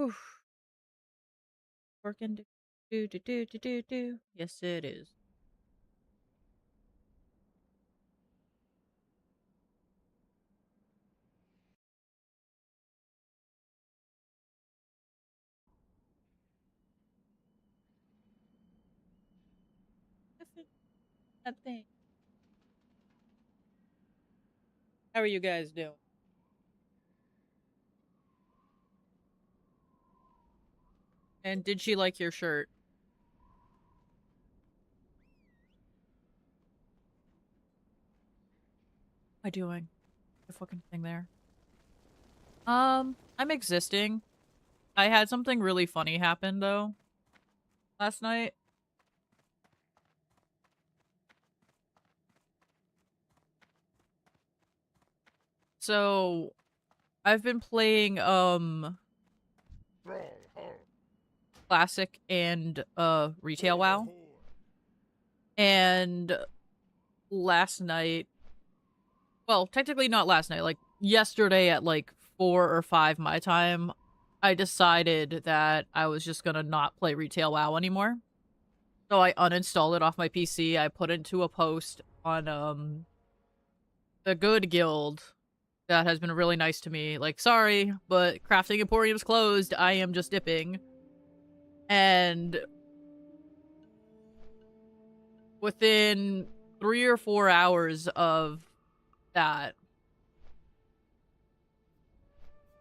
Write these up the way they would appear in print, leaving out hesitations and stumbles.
Oof. Working. Do. Yes, it is. That thing. How are you guys doing? And did she like your shirt? What am I doing? The fucking thing there. I'm existing. I had something really funny happen though last night. So I've been playing classic and retail WoW. And last night, well, technically not last night, like yesterday at like 4 or 5 my time, I decided that I was just gonna not play retail WoW anymore. So I uninstalled it off my PC. I put into a post on the Good Guild that has been really nice to me. Like, sorry, but Crafting Emporium's closed. I am just dipping. And within 3 or 4 hours of that,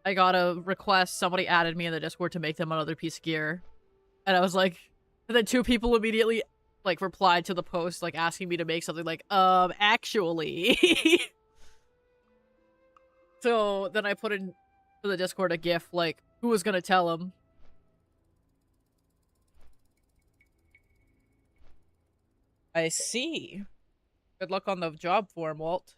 I got a request. Somebody added me in the Discord to make them another piece of gear. And I was like, and then 2 people immediately like replied to the post, like asking me to make something like, actually. So then I put in to the Discord a GIF, like, who was gonna tell him? I see. Good luck on the job form, Walt.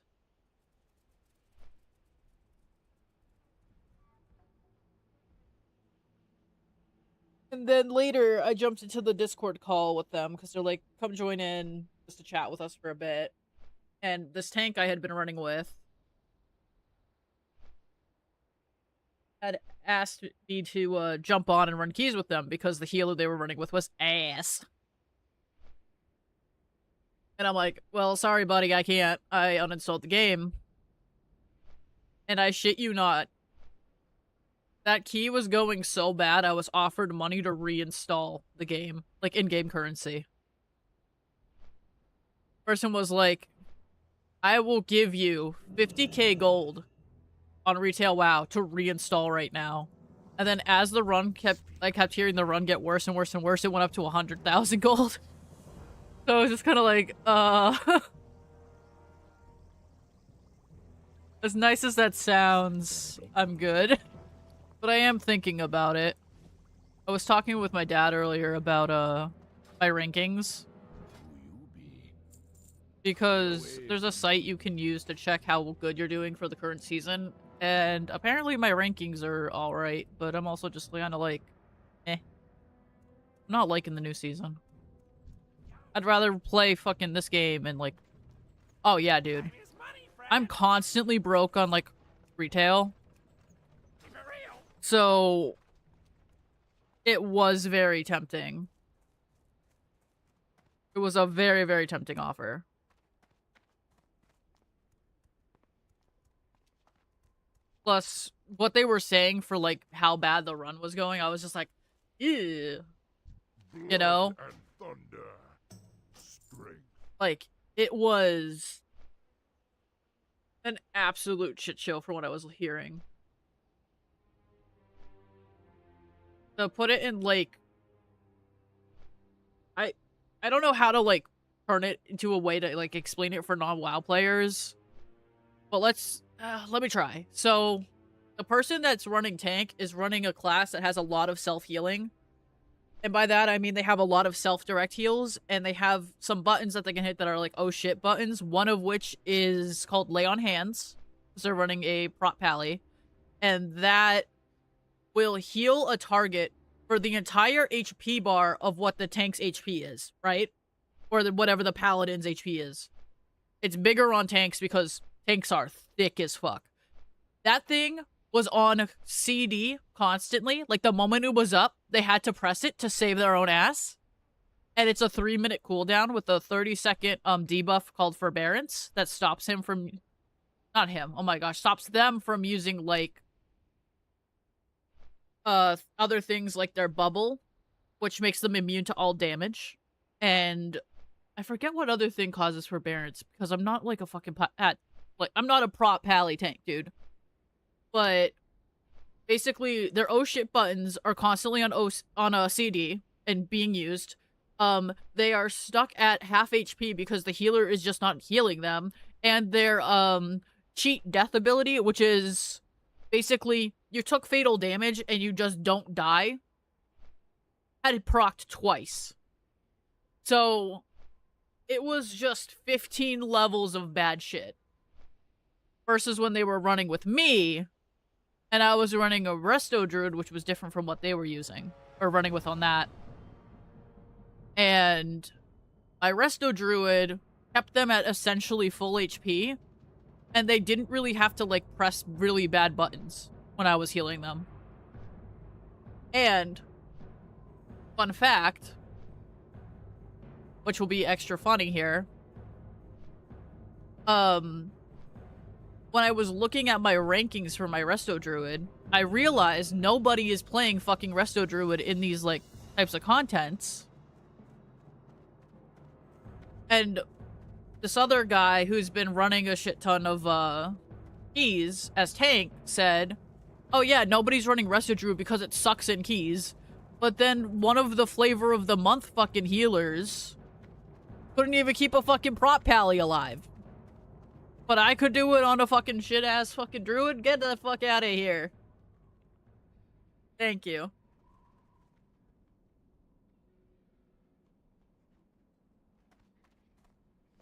And then later, I jumped into the Discord call with them because they're like, come join in just to chat with us for a bit. And this tank I had been running with had asked me to jump on and run keys with them because the healer they were running with was ass. And I'm like, well, sorry, buddy, I can't. I uninstalled the game. And I shit you not, that key was going so bad, I was offered money to reinstall the game, like in-game currency. Person was like, I will give you 50k gold on retail WoW to reinstall right now. And then as the run I kept hearing the run get worse and worse and worse, it went up to 100,000 gold. So I was just kind of like, as nice as that sounds, I'm good. But I am thinking about it. I was talking with my dad earlier about, my rankings. Because there's a site you can use to check how good you're doing for the current season. And apparently my rankings are alright, but I'm also just kind of like, eh. I'm not liking the new season. I'd rather play fucking this game and like, oh yeah, dude. I'm constantly broke on like retail. So it was very tempting. It was a very, very tempting offer. Plus, what they were saying for like how bad the run was going, I was just like, ew. You know? Like, it was an absolute shit show for what I was hearing. So put it in like, I don't know how to like turn it into a way to like explain it for non-WoW players, but let me try. So the person that's running tank is running a class that has a lot of self-healing. And by that, I mean they have a lot of self-direct heals, and they have some buttons that they can hit that are like, oh shit buttons, one of which is called Lay on Hands. So they're running a prot pally, and that will heal a target for the entire HP bar of what the tank's HP is, right? Or whatever the paladin's HP is. It's bigger on tanks because tanks are thick as fuck. That thing was on CD constantly. Like, the moment it was up, they had to press it to save their own ass. And it's a 3-minute cooldown with a 30-second debuff called Forbearance that stops him from... Not him, oh my gosh. Stops them from using, like, other things like their bubble, which makes them immune to all damage. And I forget what other thing causes Forbearance, because I'm not, like, a fucking... I'm not a prop pally tank, dude. But basically, their oh shit buttons are constantly on a CD and being used. They are stuck at half HP because the healer is just not healing them. And their, cheat death ability, which is basically you took fatal damage and you just don't die, had it procced twice. So it was just 15 levels of bad shit. Versus when they were running with me, and I was running a Resto Druid, which was different from what they were using, or running with on that. And my Resto Druid kept them at essentially full HP, and they didn't really have to, like, press really bad buttons when I was healing them. And, fun fact, which will be extra funny here, when I was looking at my rankings for my Resto Druid, I realized nobody is playing fucking Resto Druid in these, like, types of contents. And this other guy who's been running a shit ton of, keys as tank said, oh yeah, nobody's running Resto Druid because it sucks in keys. But then one of the flavor of the month fucking healers couldn't even keep a fucking prop pally alive. But I could do it on a fucking shit-ass fucking druid? Get the fuck out of here. Thank you.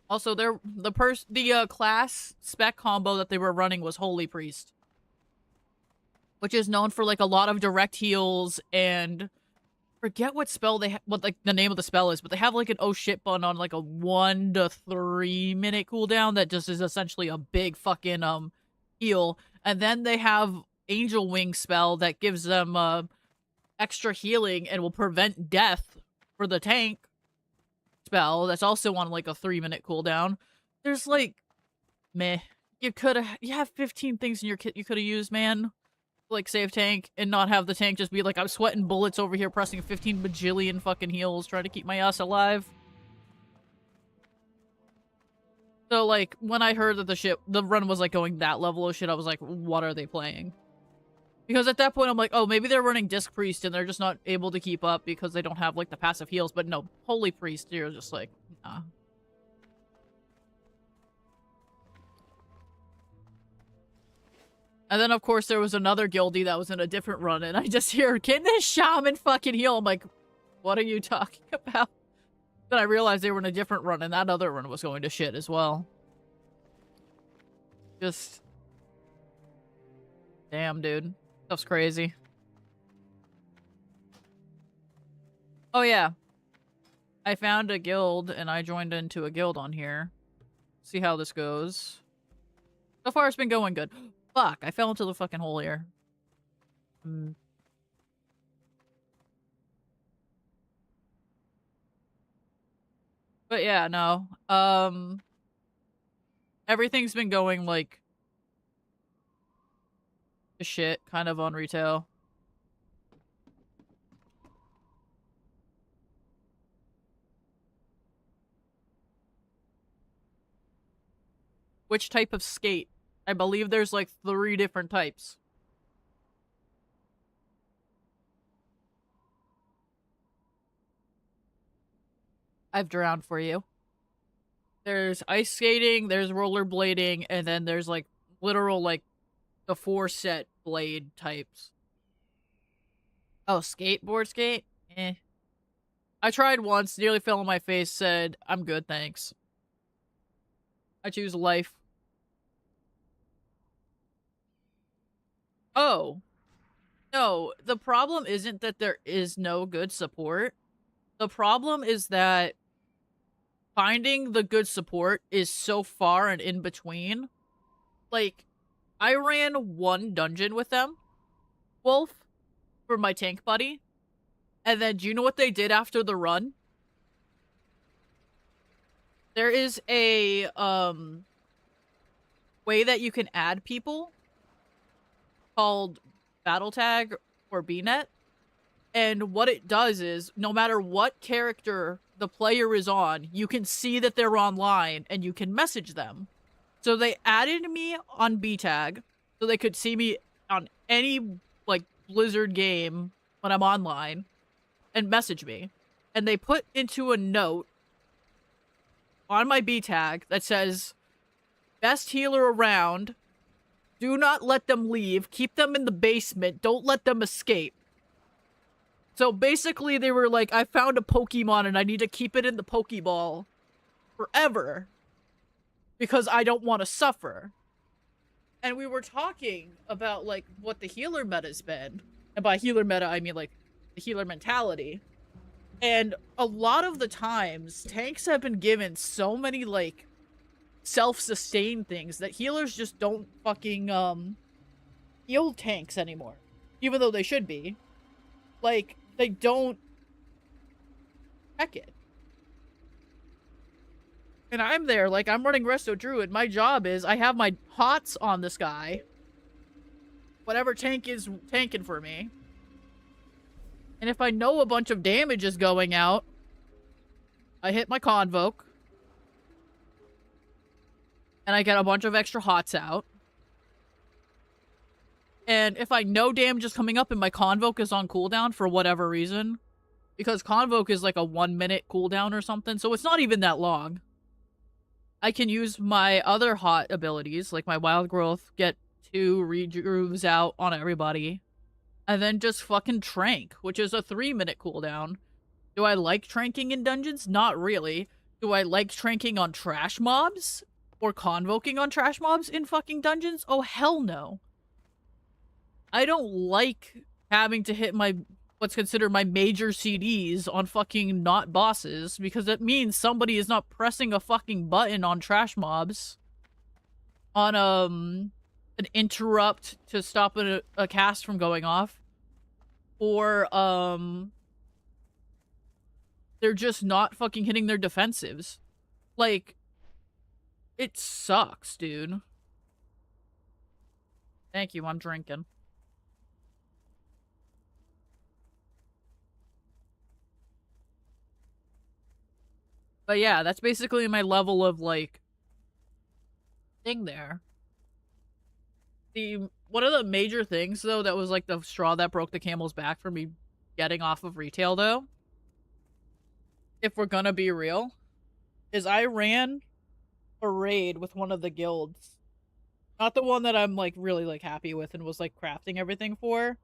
Also, the class spec combo that they were running was Holy Priest. Which is known for, like, a lot of direct heals and... forget what spell they what, like, the name of the spell is, but they have, like, an oh shit button on, like, a 1 to 3 minute cooldown that just is essentially a big fucking, heal. And then they have Angel Wing spell that gives them, extra healing and will prevent death for the tank spell. That's also on, like, a 3-minute cooldown. There's, like, meh. You have 15 things in your kit you could've used, man. Like, save tank and not have the tank just be like, I'm sweating bullets over here pressing 15 bajillion fucking heals trying to keep my ass alive. So, like, when I heard that the run was, like, going that level of shit, I was like, what are they playing? Because at that point, I'm like, oh, maybe they're running Disc Priest and they're just not able to keep up because they don't have, like, the passive heals. But no, Holy Priest, you're just like, nah. And then, of course, there was another guildie that was in a different run, and I just hear, can this shaman fucking heal? I'm like, what are you talking about? Then I realized they were in a different run, and that other run was going to shit as well. Just... damn, dude. Stuff's crazy. Oh, yeah. I found a guild, and I joined into a guild on here. See how this goes. So far, it's been going good. Fuck, I fell into the fucking hole here. But yeah, no. Everything's been going, like, to shit, kind of, on retail. Which type of skate? I believe there's, like, 3 different types. I've drowned for you. There's ice skating, there's rollerblading, and then there's, like, literal, like, the 4-set blade types. Oh, skateboard skate? Eh. I tried once, nearly fell on my face, said, I'm good, thanks. I choose life. Oh. No, the problem isn't that there is no good support. The problem is that finding the good support is so far and in between. Like, I ran one dungeon with them, Wolf, for my tank buddy. And then do you know what they did after the run? There is a way that you can add people called Battle Tag or BNet. And what it does is, no matter what character the player is on, you can see that they're online and you can message them. So they added me on BTag so they could see me on any, like, Blizzard game when I'm online and message me. And they put into a note on my BTag that says, best healer around, do not let them leave, keep them in the basement, don't let them escape. So basically they were like, I found a Pokemon and I need to keep it in the Pokeball forever because I don't want to suffer. And we were talking about, like, what the healer meta's been. And by healer meta, I mean, like, the healer mentality. And a lot of the times, tanks have been given so many, like, self-sustain things that healers just don't fucking, heal tanks anymore. Even though they should be. Like, they don't check it. And I'm there, like, I'm running Resto Druid. My job is, I have my HOTS on this guy. Whatever tank is tanking for me. And if I know a bunch of damage is going out, I hit my Convoke. And I get a bunch of extra HOTS out. And if I know damage is coming up and my Convoke is on cooldown for whatever reason, because Convoke is like a 1-minute cooldown or something, so it's not even that long. I can use my other hot abilities, like my Wild Growth, get 2 regrooves out on everybody, and then just fucking trank, which is a 3-minute cooldown. Do I like tranking in dungeons? Not really. Do I like tranking on trash mobs? Or convoking on trash mobs in fucking dungeons? Oh, hell no. I don't like having to hit my, what's considered my major CDs on fucking not bosses, because it means somebody is not pressing a fucking button on trash mobs on an interrupt to stop a cast from going off, or they're just not fucking hitting their defensives. Like, it sucks, dude. Thank you, I'm drinking. But yeah, that's basically my level of, like, thing there. One of the major things, though, that was, like, the straw that broke the camel's back for me getting off of retail, though, if we're gonna be real, is I ran a raid with one of the guilds. Not the one that I'm, like, really, like, happy with and was, like, crafting everything for.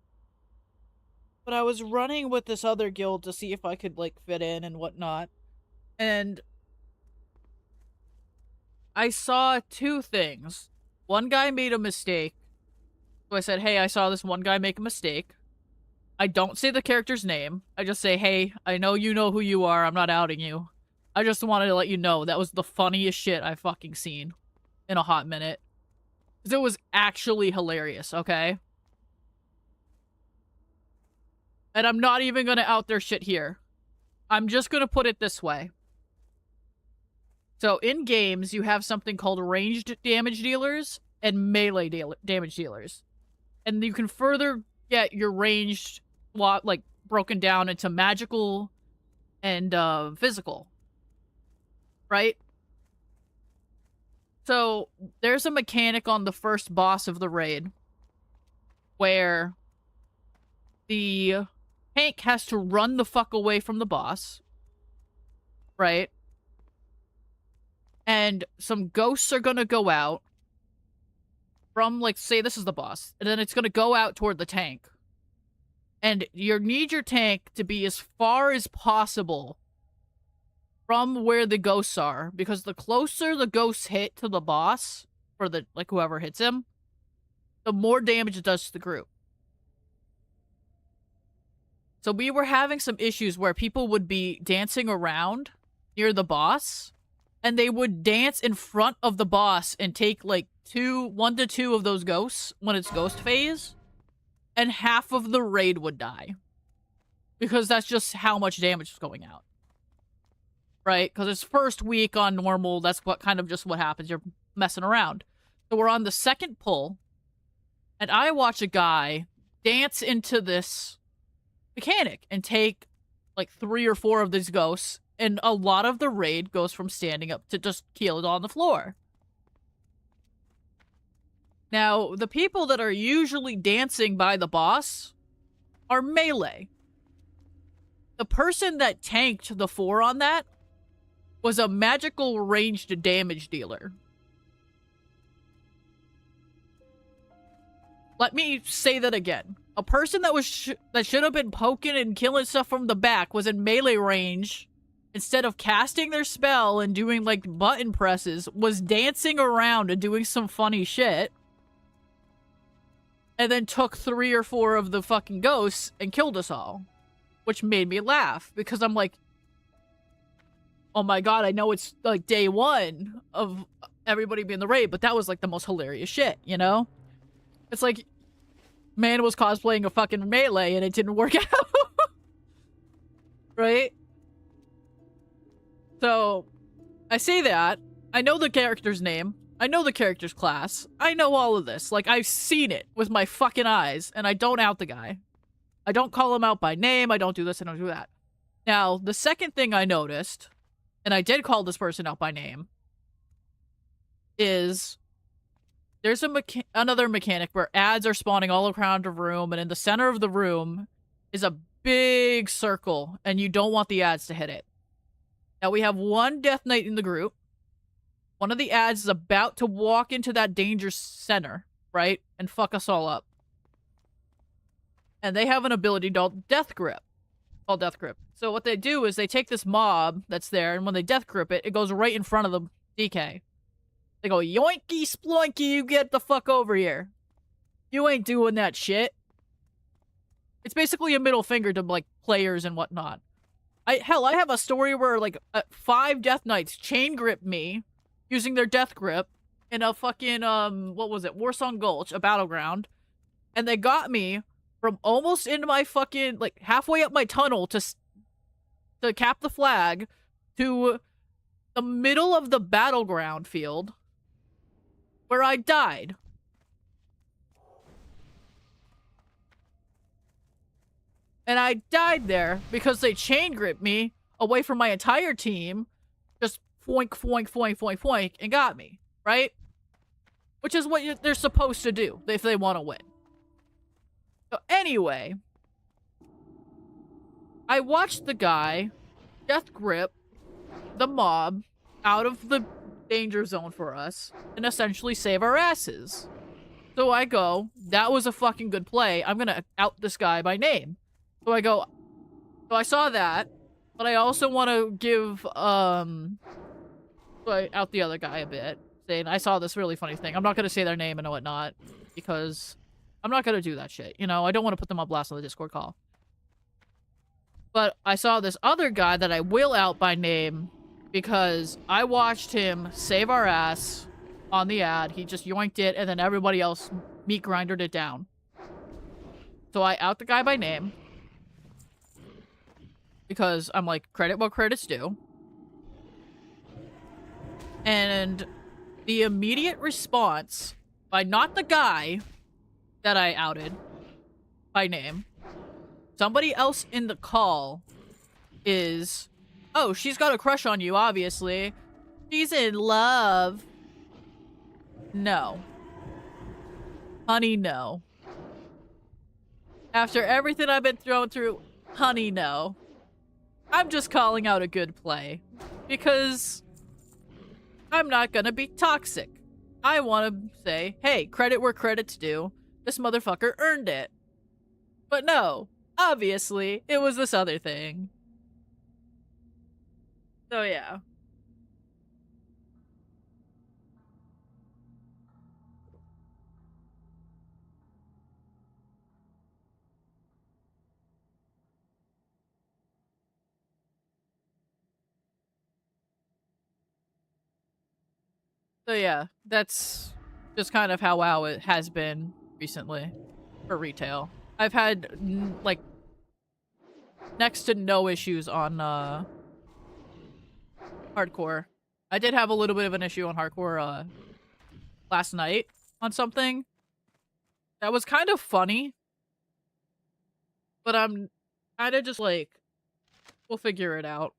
But I was running with this other guild to see if I could, like, fit in and whatnot. And I saw 2 things. One guy made a mistake. So I said, hey, I saw this one guy make a mistake. I don't say the character's name. I just say, hey, I know you know who you are. I'm not outing you. I just wanted to let you know that was the funniest shit I've fucking seen in a hot minute. Because it was actually hilarious, okay? And I'm not even gonna out their shit here. I'm just gonna put it this way. So in games, you have something called ranged damage dealers and melee damage dealers. And you can further get your ranged, like, broken down into magical and physical. Right? So there's a mechanic on the first boss of the raid where the tank has to run the fuck away from the boss. Right? And some ghosts are gonna go out from, like, say this is the boss, and then it's gonna go out toward the tank. And you need your tank to be as far as possible from where the ghosts are, because the closer the ghosts hit to the boss, or the, like, whoever hits him, the more damage it does to the group. So we were having some issues where people would be dancing around near the boss, and they would dance in front of the boss and take like 1 to 2 of those ghosts when it's ghost phase, and half of the raid would die. Because that's just how much damage is going out. Right? Because it's first week on normal, that's what kind of just what happens. You're messing around. So we're on the second pull, and I watch a guy dance into this mechanic and take like 3 or 4 of these ghosts, and a lot of the raid goes from standing up to just kill it on the floor. Now, the people that are usually dancing by the boss are melee. The person that tanked the 4 on that was a magical ranged damage dealer. Let me say that again. A person that was that should have been poking and killing stuff from the back was in melee range. Instead of casting their spell and doing like button presses, was dancing around and doing some funny shit. And then took 3 or 4 of the fucking ghosts and killed us all. Which made me laugh because I'm like, oh my god, I know it's like day 1 of everybody being the raid, but that was like the most hilarious shit, you know? It's like, man was cosplaying a fucking melee and it didn't work out. Right? So, I say that. I know the character's name. I know the character's class. I know all of this. Like, I've seen it with my fucking eyes, and I don't out the guy. I don't call him out by name. I don't do this. I don't do that. Now, the second thing I noticed, and I did call this person out by name, is there's another mechanic where ads are spawning all around a room, and in the center of the room is a big circle, and you don't want the ads to hit it. Now, we have one Death Knight in the group. One of the ads is about to walk into that danger center, right? And fuck us all up. And they have an ability called Death Grip. So what they do is they take this mob that's there, and when they Death Grip it, it goes right in front of the DK. They go, yoinky sploinky, you get the fuck over here. You ain't doing that shit. It's basically a middle finger to, like, players and whatnot. Hell, I have a story where, like, 5 Death Knights chain gripped me using their Death Grip in a fucking, what was it? Warsong Gulch, a battleground. And they got me from almost into my fucking, like, halfway up my tunnel to cap the flag to the middle of the battleground field where I died. And I died there because they chain gripped me away from my entire team, just foink, foink, foink, foink, foink, and got me, right? Which is what they're supposed to do if they want to win. So anyway, I watched the guy Death Grip the mob out of the danger zone for us and essentially save our asses. So I go, that was a fucking good play. I'm gonna out this guy by name. So I go, so I saw that, but I also want to give, so I out the other guy a bit, saying, I saw this really funny thing. I'm not gonna say their name and whatnot, because I'm not gonna do that shit, you know? I don't want to put them on blast on the Discord call. But I saw this other guy that I will out by name, because I watched him save our ass on the ad. He just yoinked it, and then everybody else meat grindered it down. So I out the guy by name, because I'm like, credit what credit's due. And the immediate response by not the guy that I outed by name, somebody else in the call is, oh, she's got a crush on you, obviously. She's in love. No. Honey, no. After everything I've been thrown through, honey, no. I'm just calling out a good play. Because I'm not gonna be toxic. I want to say, hey, credit where credit's due. This motherfucker earned it. But no, obviously, it was this other thing. So yeah. So yeah, that's just kind of how WoW it has been recently for retail. I've had like next to no issues on hardcore. I did have a little bit of an issue on hardcore last night on something that was kind of funny, but I'm kind of just like, we'll figure it out.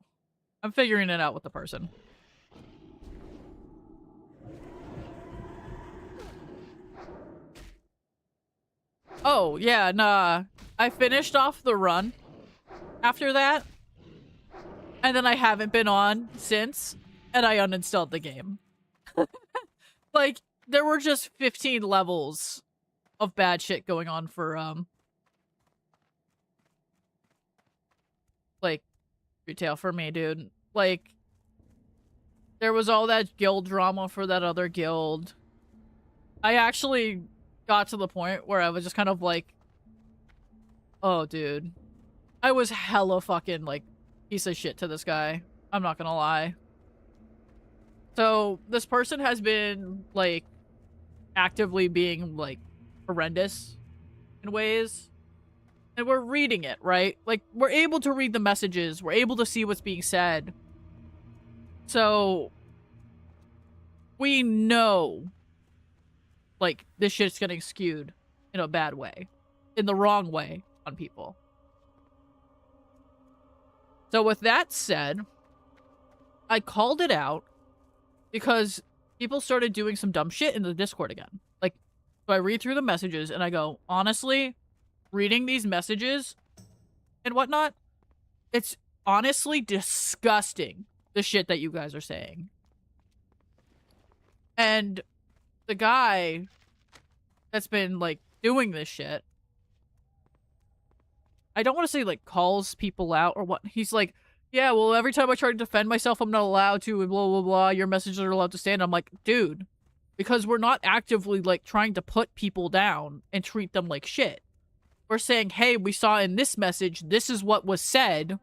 I'm figuring it out with the person. Oh, yeah, nah. I finished off the run after that, and then I haven't been on since, and I uninstalled the game. Like, there were just 15 levels of bad shit going on for, like, retail for me, dude. Like, there was all that guild drama for that other guild. I actually got to the point where I was just kind of like, oh, dude. I was hella fucking, like, piece of shit to this guy. I'm not gonna lie. So, this person has been, like, actively being, like, horrendous in ways. And we're reading it, right? Like, we're able to read the messages. We're able to see what's being said. So, we know, like, this shit's getting skewed in a bad way. In the wrong way on people. So with that said, I called it out because people started doing some dumb shit in the Discord again. Like, so I read through the messages and I go, honestly, reading these messages and whatnot, it's honestly disgusting, the shit that you guys are saying. And the guy that's been, like, doing this shit, I don't want to say, like, calls people out or what. He's like, yeah, well, every time I try to defend myself, I'm not allowed to, and blah, blah, blah. Your messages are allowed to stand. I'm like, dude, because we're not actively, like, trying to put people down and treat them like shit. We're saying, hey, we saw in this message, this is what was said,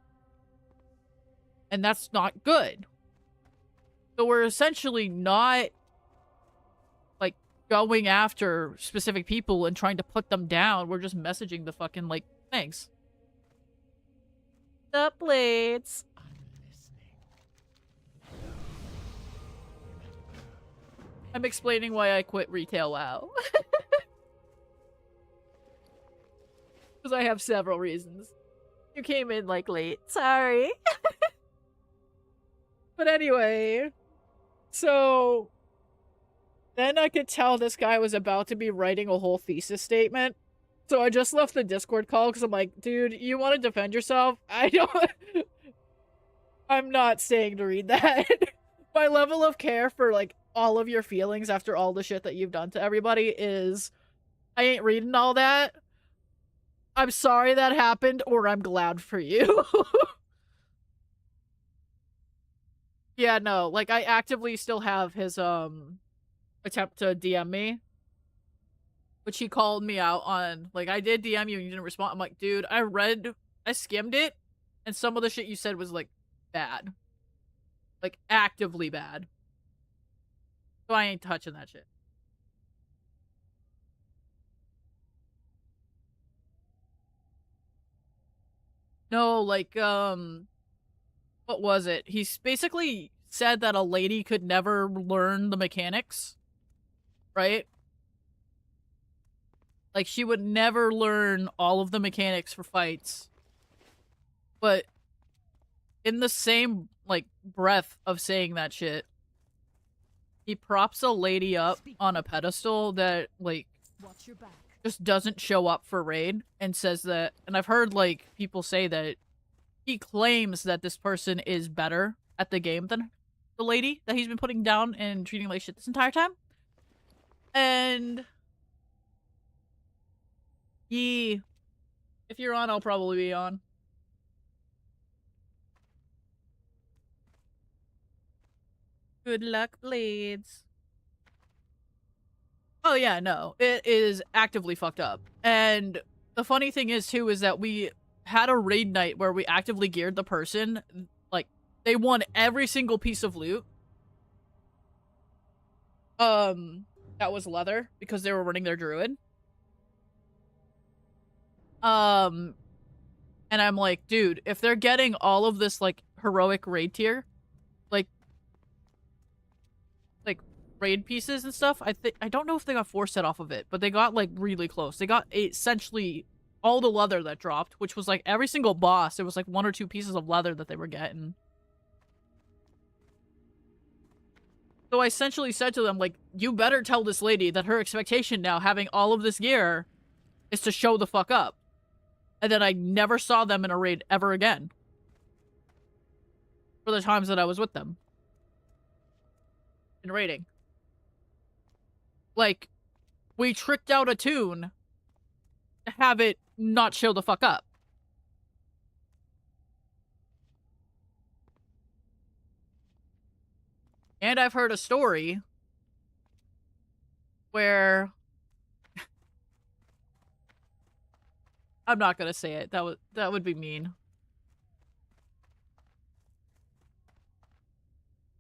and that's not good. So we're essentially not, like, going after specific people and trying to put them down. We're just messaging the fucking, like, thanks. The blades. I'm explaining why I quit retail WoW. Because I have several reasons. You came in, like, late. Sorry. But anyway. So, then I could tell this guy was about to be writing a whole thesis statement. So I just left the Discord call because I'm like, dude, you want to defend yourself? I don't... I'm not staying to read that. My level of care for, like, all of your feelings after all the shit that you've done to everybody is... I ain't reading all that. I'm sorry that happened, or I'm glad for you. Yeah, no, like, I actively still have his, attempt to DM me. Which he called me out on. Like, I did DM you and you didn't respond. I'm like, dude, I skimmed it, and some of the shit you said was, like, bad. Like, actively bad. So I ain't touching that shit. No, like, what was it? He's basically said that a lady could never learn the mechanics. Right? Like, she would never learn all of the mechanics for fights. But in the same, like, breath of saying that shit, he props a lady up on a pedestal that, like, watch your back, just doesn't show up for raid and says that, and I've heard, like, people say that he claims that this person is better at the game than the lady that he's been putting down and treating like shit this entire time. And if you're on, I'll probably be on. Good luck, blades. Oh yeah, no. It is actively fucked up. And the funny thing is, too, is that we had a raid night where we actively geared the person. Like, they won every single piece of loot. that was leather because they were running their druid. And I'm like, dude, if they're getting all of this like heroic raid tier, like raid pieces and stuff, I don't know if they got 4 set off of it, but they got like really close. They got essentially all the leather that dropped, which was like every single boss. It was like 1 or 2 pieces of leather that they were getting. So I essentially said to them, like, you better tell this lady that her expectation now, having all of this gear, is to show the fuck up. And then I never saw them in a raid ever again. For the times that I was with them. In raiding. Like, we tricked out a tune to have it not show the fuck up. And I've heard a story where I'm not gonna say it. That would be mean.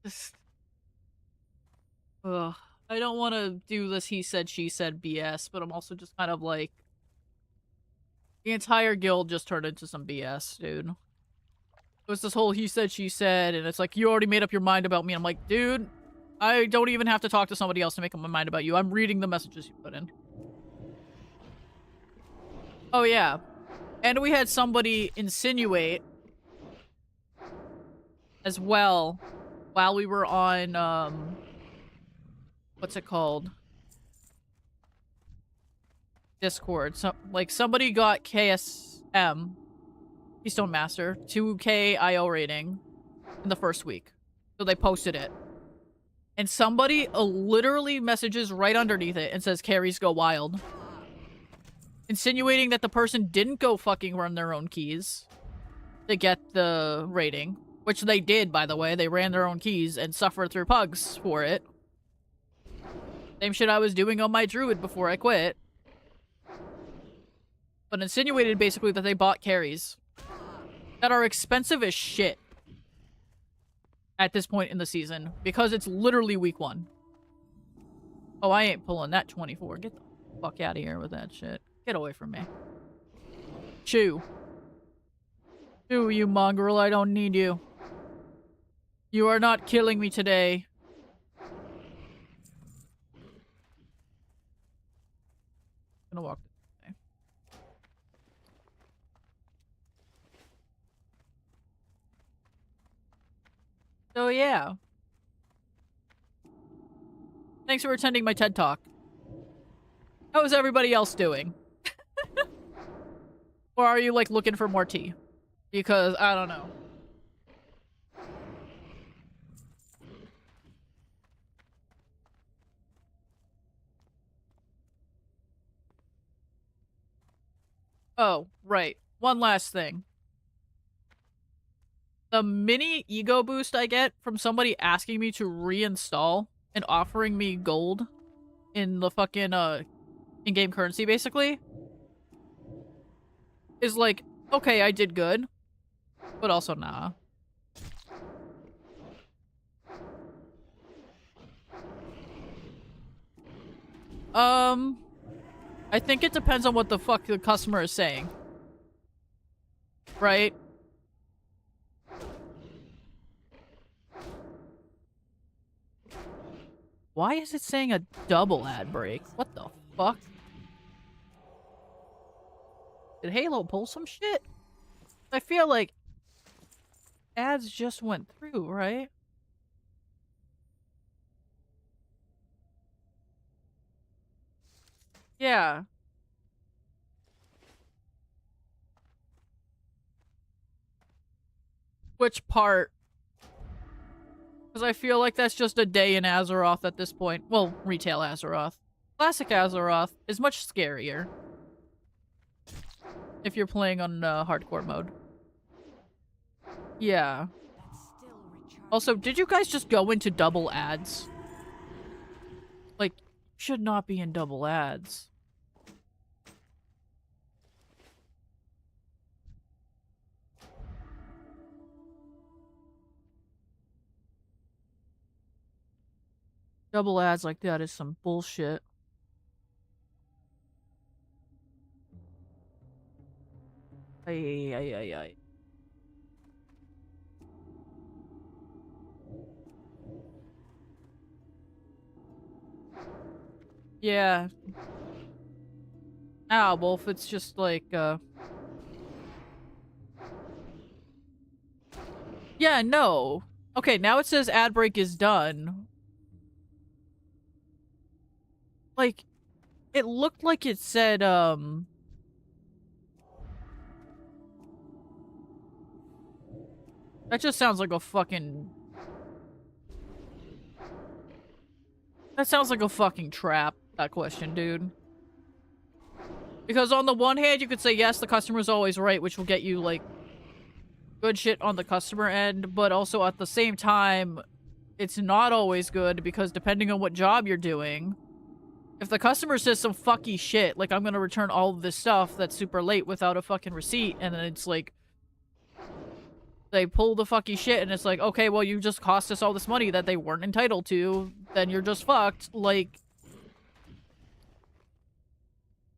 Just, ugh. I don't want to do this he said, she said BS, but I'm also just kind of like, the entire guild just turned into some BS, dude. It was this whole he said, she said, and it's like, you already made up your mind about me. I'm like, dude, I don't even have to talk to somebody else to make up my mind about you. I'm reading the messages you put in. Oh, yeah. And we had somebody insinuate as well while we were on, what's it called? Discord. So, like, somebody got KSM, Keystone Master, 2K IO rating in the first week. So they posted it. And somebody literally messages right underneath it and says, carries go wild. Insinuating that the person didn't go fucking run their own keys to get the rating. Which they did, by the way. They ran their own keys and suffered through pugs for it. Same shit I was doing on my druid before I quit. But insinuated basically that they bought carries that are expensive as shit at this point in the season because it's literally week 1. Oh, I ain't pulling that 24. Get the fuck out of here with that shit. Get away from me. Chew. Chew, you mongrel. I don't need you. You are not killing me today. I'm gonna walk this way. So yeah. Thanks for attending my TED Talk. How is everybody else doing? Or are you, like, looking for more tea? Because, I don't know. Oh, right. One last thing. The mini ego boost I get from somebody asking me to reinstall and offering me gold in the fucking, in-game currency, basically, is like, okay, I did good, but also nah. I think it depends on what the fuck the customer is saying. Right? Why is it saying a double ad break? What the fuck? Did Halo pull some shit? I feel like ads just went through, right? Yeah. Which part? Because I feel like that's just a day in Azeroth at this point. Well, retail Azeroth. Classic Azeroth is much scarier. If you're playing on hardcore mode. Yeah. Also, did you guys just go into double ads? Like, should not be in double ads. Double ads like that is some bullshit. Ay, ay, ay, ay. Yeah. Ah, Wolf, it's just like, yeah, no. Okay, now it says ad break is done. Like, it looked like it said, that just sounds like a fucking... That sounds like a fucking trap, that question, dude. Because on the one hand, you could say, yes, the customer's always right, which will get you, like, good shit on the customer end, but also at the same time, it's not always good, because depending on what job you're doing, if the customer says some fucky shit, like, I'm gonna return all of this stuff that's super late without a fucking receipt, and then it's like, they pull the fucky shit, and it's like, okay, well, you just cost us all this money that they weren't entitled to, then you're just fucked. Like,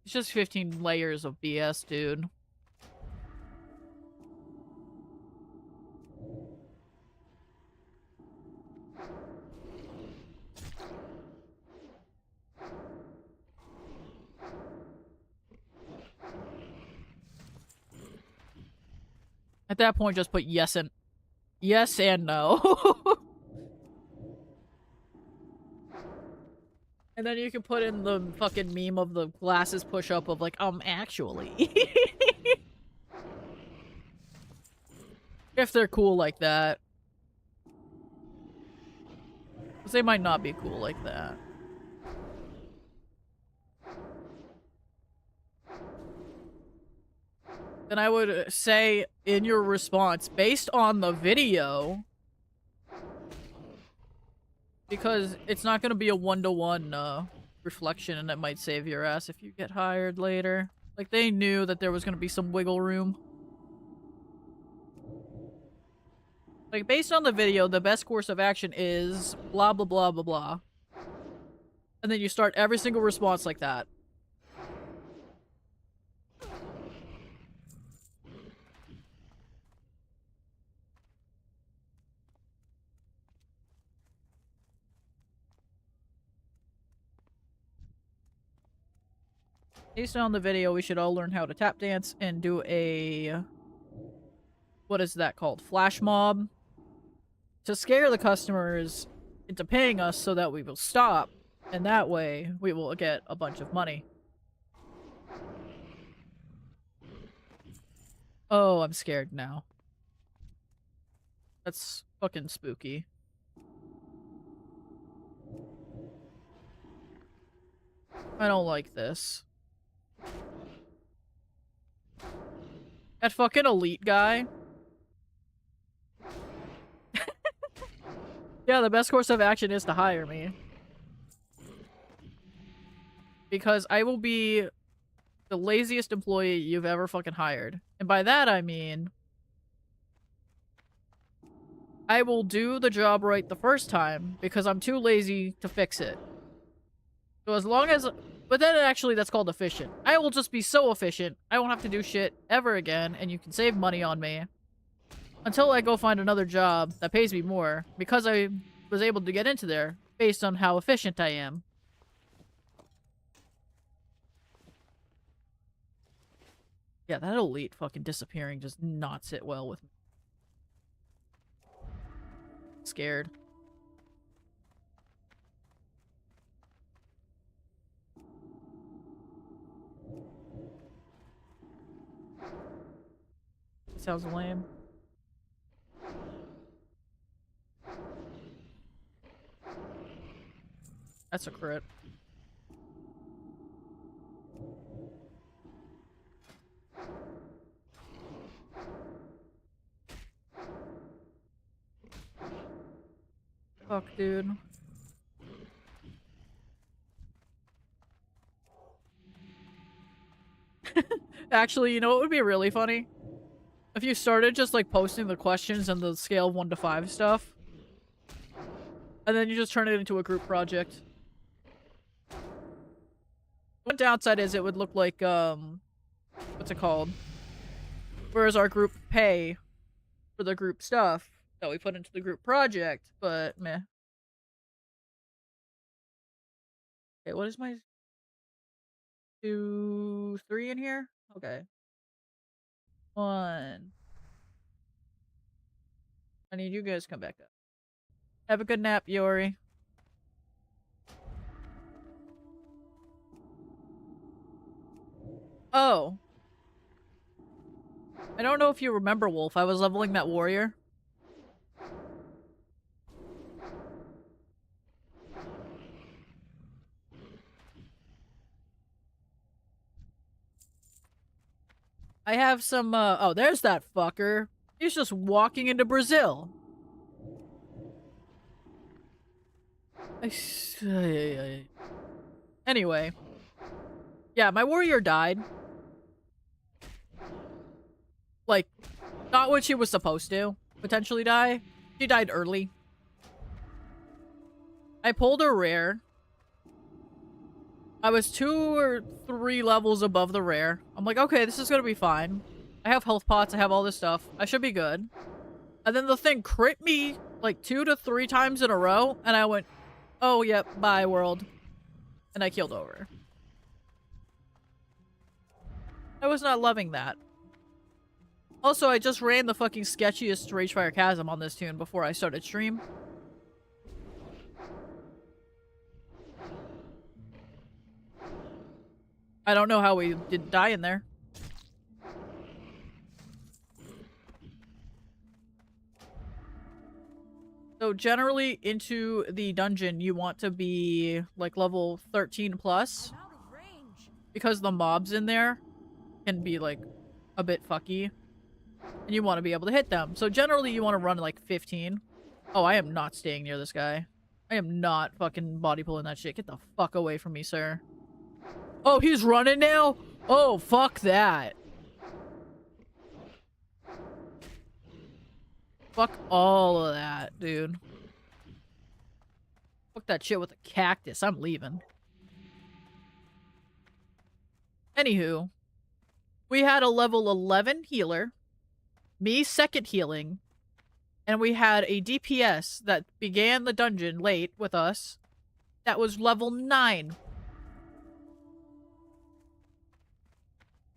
it's just 15 layers of BS, dude. At that point, just put yes and no. And then you can put in the fucking meme of the glasses push up of like, actually. If they're cool like that. Because they might not be cool like that. Then I would say in your response, based on the video, because it's not going to be a one-to-one reflection, and it might save your ass if you get hired later. Like, they knew that there was going to be some wiggle room. Like, based on the video, the best course of action is blah, blah, blah, blah, blah. And then you start every single response like that. Based on the video, we should all learn how to tap dance and do a... What is that called? Flash mob? To scare the customers into paying us so that we will stop. And that way, we will get a bunch of money. Oh, I'm scared now. That's fucking spooky. I don't like this. That fucking elite guy. Yeah, the best course of action is to hire me. Because I will be the laziest employee you've ever fucking hired. And by that I mean... I will do the job right the first time, because I'm too lazy to fix it. So as long as... But then actually that's called efficient. I will just be so efficient, I won't have to do shit ever again, and you can save money on me. Until I go find another job that pays me more, because I was able to get into there, based on how efficient I am. Yeah, that elite fucking disappearing does not sit well with me. Scared. Sounds lame. That's a crit. Fuck, dude. Actually, you know what would be really funny? If you started just, like, posting the questions and the scale of 1 to 5 stuff. And then you just turn it into a group project. One downside is it would look like, what's it called? Whereas our group pay for the group stuff that we put into the group project, but meh. Okay, what is my 2, 3 in here? Okay. 1. I need you guys to come back up. Have a good nap, Yori. Oh. I don't know if you remember, Wolf. I was leveling that warrior. I have some, oh, there's that fucker. He's just walking into Brazil. Anyway. Yeah, my warrior died. Like, not when she was supposed to potentially die. She died early. I pulled a rare. I was 2 or 3 levels above the rare. I'm like, okay, this is gonna be fine. I have health pots, I have all this stuff. I should be good. And then the thing crit me like 2 to 3 times in a row, and I went, oh, yep, bye, world. And I killed over. I was not loving that. Also, I just ran the fucking sketchiest Ragefire Chasm on this tune before I started stream. I don't know how we didn't die in there. So generally into the dungeon, you want to be like level 13 plus. Because the mobs in there can be like a bit fucky. And you want to be able to hit them. So generally you want to run like 15. Oh, I am not staying near this guy. I am not fucking body pulling that shit. Get the fuck away from me, sir. Oh, he's running now? Oh, fuck that. Fuck all of that, dude. Fuck that shit with a cactus. I'm leaving. Anywho. We had a level 11 healer. Me second healing. And we had a DPS that began the dungeon late with us. That was level 9.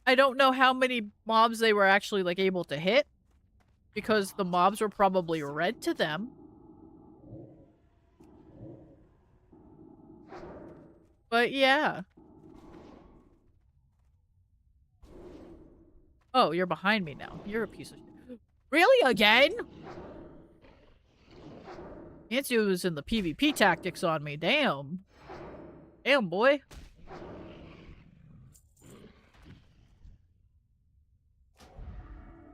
I don't know how many mobs they were actually like able to hit. Because the mobs were probably red to them. But yeah. Oh, you're behind me now. You're a piece of shit. Really? Again? Nancy was in the PvP tactics on me. Damn. Damn, boy.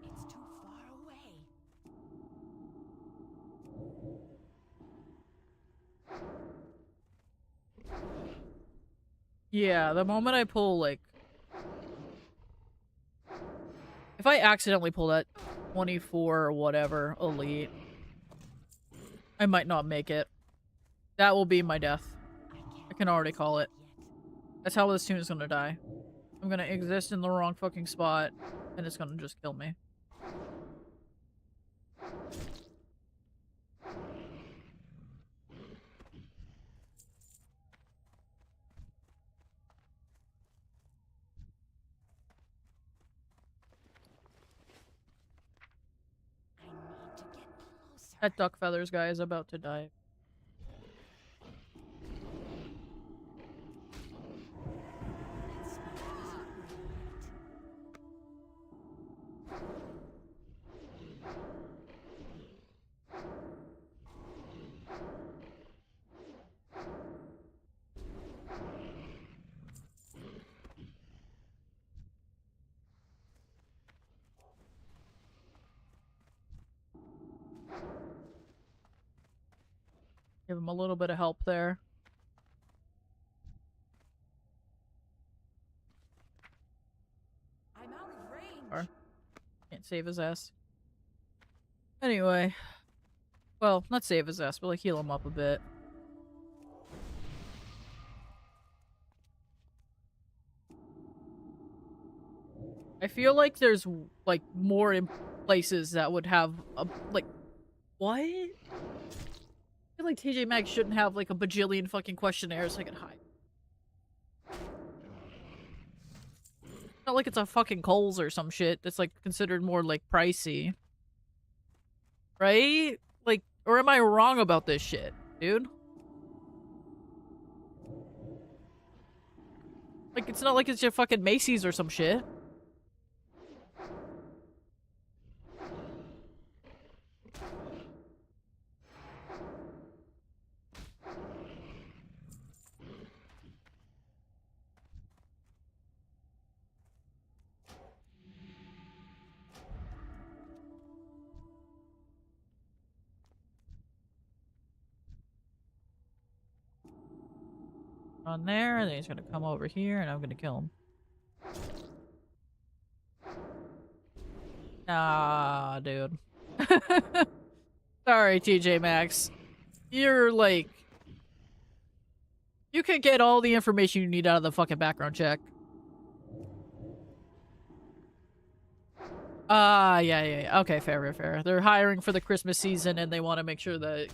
It's too far away. Yeah, the moment I pull, like... If I accidentally pull that 24 or whatever elite, I might not make it. That will be my death. I can already call it. That's how this tune is gonna die. I'm gonna exist in the wrong fucking spot, and it's gonna just kill me. That duck feathers guy is about to die. Give him a little bit of help there. I'm out of range. Or can't save his ass. Anyway. Well, not save his ass, but like heal him up a bit. I feel like there's like more in places that would have a like what? I feel like TJ Maxx shouldn't have like a bajillion fucking questionnaires I could hide. Not like it's a fucking Kohl's or some shit that's like considered more like pricey. Right? Like, or am I wrong about this shit, dude? Like, it's not like it's your fucking Macy's or some shit. On there, and then he's gonna come over here, and I'm gonna kill him. Nah, dude. Sorry, TJ Maxx. You're like... You can get all the information you need out of the fucking background check. Yeah. Okay, fair. They're hiring for the Christmas season, and they want to make sure that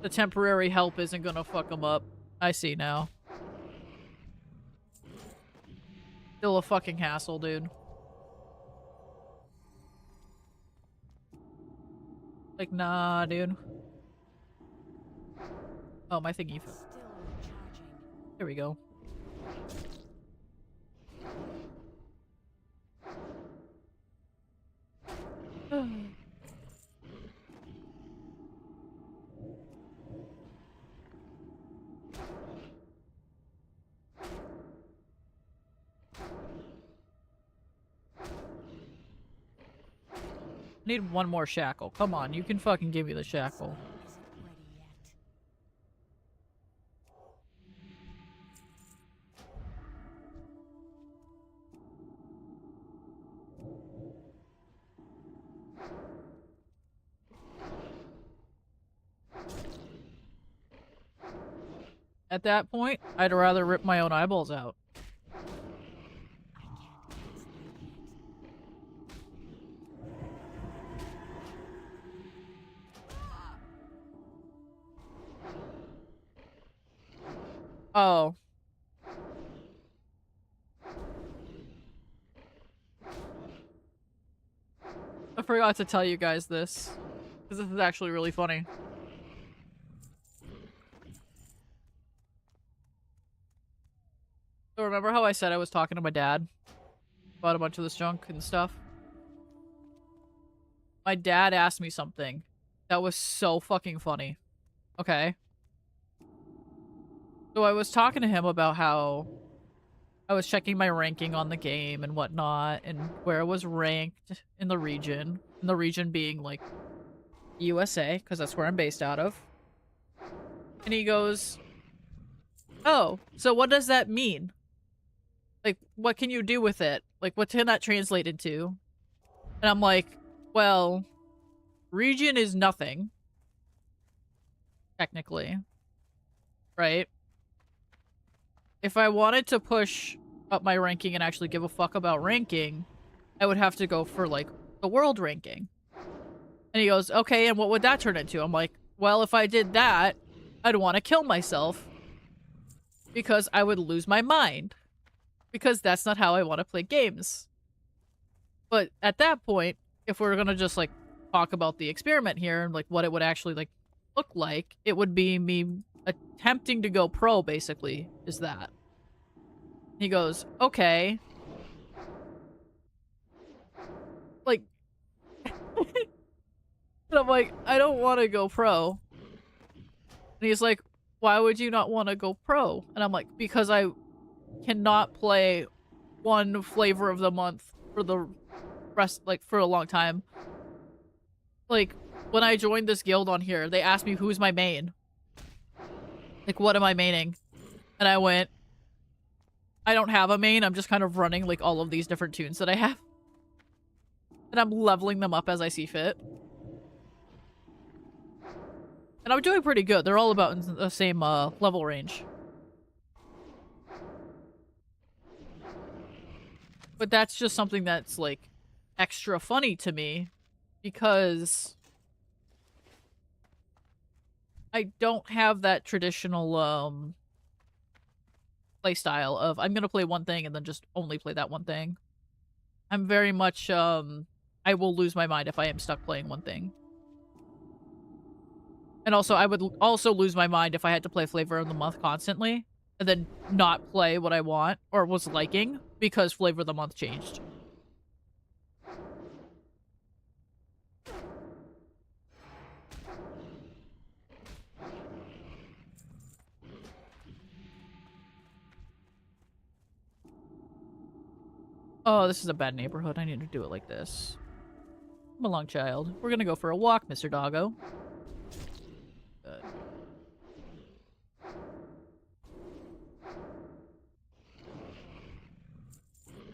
the temporary help isn't gonna fuck them up. I see now. Still a fucking hassle, dude. Like, nah, dude. Oh, my thingy. There we go. Need one more shackle. Come on, you can fucking give me the shackle. At that point, I'd rather rip my own eyeballs out. Oh. I forgot to tell you guys this. Because this is actually really funny. So remember how I said I was talking to my dad about a bunch of this junk and stuff? My dad asked me something that was so fucking funny. Okay. So I was talking to him about how I was checking my ranking on the game and whatnot, and where it was ranked in the region. And the region being, like, USA, because that's where I'm based out of. And he goes, oh, so what does that mean? Like, what can you do with it? Like, what can that translate into? And I'm like, well, region is nothing. Technically. Right? If I wanted to push up my ranking and actually give a fuck about ranking, I would have to go for, like, the world ranking. And he goes, okay, and what would that turn into? I'm like, well, if I did that, I'd want to kill myself. Because I would lose my mind. Because that's not how I want to play games. But at that point, if we're gonna just, like, talk about the experiment here, and, like, what it would actually, like, look like, it would be me attempting to go pro, basically, is that. He goes, okay. Like, and I'm like, I don't want to go pro. And he's like, why would you not want to go pro? And I'm like, because I cannot play one flavor of the month for the rest, like, for a long time. Like, when I joined this guild on here, they asked me who's my main. Like, what am I maining? And I went, I don't have a main, I'm just kind of running, like, all of these different tunes that I have. And I'm leveling them up as I see fit. And I'm doing pretty good. They're all about in the same level range. But that's just something that's, like, extra funny to me. Because I don't have that traditional, play style of I'm gonna play one thing and then just only play that one thing. I'm very much, I will lose my mind if I am stuck playing one thing. And also, I would also lose my mind if I had to play Flavor of the Month constantly, and then not play what I want, or was liking, because Flavor of the Month changed. Oh, this is a bad neighborhood. I need to do it like this. Come along, child. We're gonna go for a walk, Mr. Doggo. Good.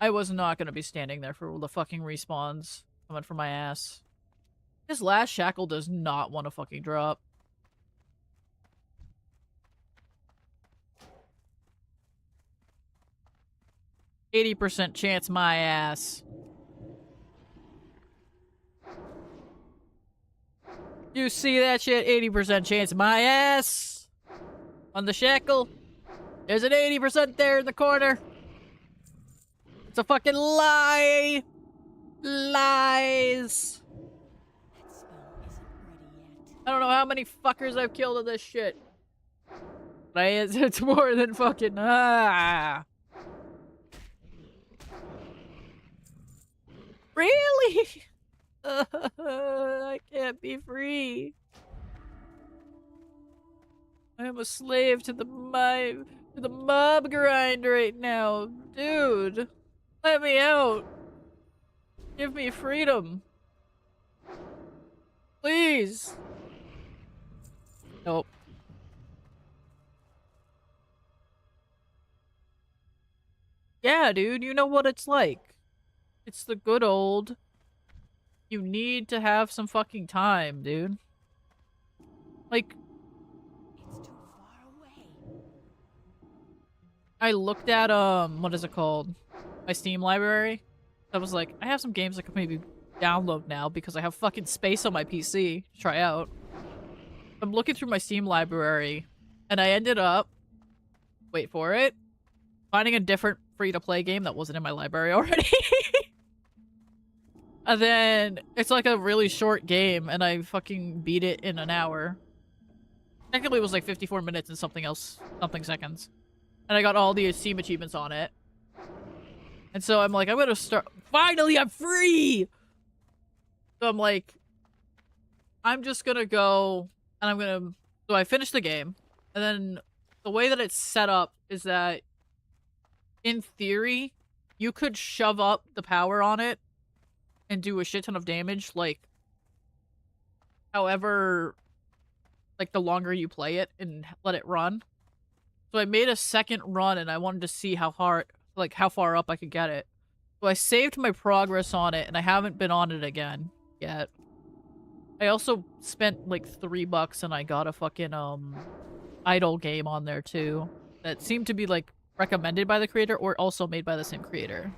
I was not gonna be standing there for the fucking respawns coming for my ass. His last shackle does not want to fucking drop. %80 chance my ass. You see that shit? 80% chance my ass. On the shackle. There's an 80% there in the corner. It's a fucking lie. Lies. I don't know how many fuckers I've killed in this shit. But it's more than fucking Really? I can't be free. I am a slave to the mob grind right now. Dude, let me out. Give me freedom. Please. Nope. Yeah, dude, you know what it's like. It's the good old. You need to have some fucking time, dude. Like, it's too far away. I looked at, what is it called? My Steam library. I was like, I have some games I could maybe download now because I have fucking space on my PC to try out. I'm looking through my Steam library, and I ended up, wait for it, finding a different free-to-play game that wasn't in my library already. And then, it's like a really short game, and I fucking beat it in an hour. Technically, it was like 54 minutes and something seconds. And I got all the Steam achievements on it. And so I'm like, I'm gonna start. Finally, I'm free! So I'm like, I'm just gonna go, and I'm gonna. So I finished the game, and then the way that it's set up is that, in theory, you could shove up the power on it and do a shit ton of damage, like, however, like, the longer you play it and let it run. So I made a second run, and I wanted to see how hard, like, how far up I could get it. So I saved my progress on it, and I haven't been on it again yet. I also spent, like, $3 and I got a fucking, idle game on there, too. That seemed to be, like, recommended by the creator or also made by the same creator.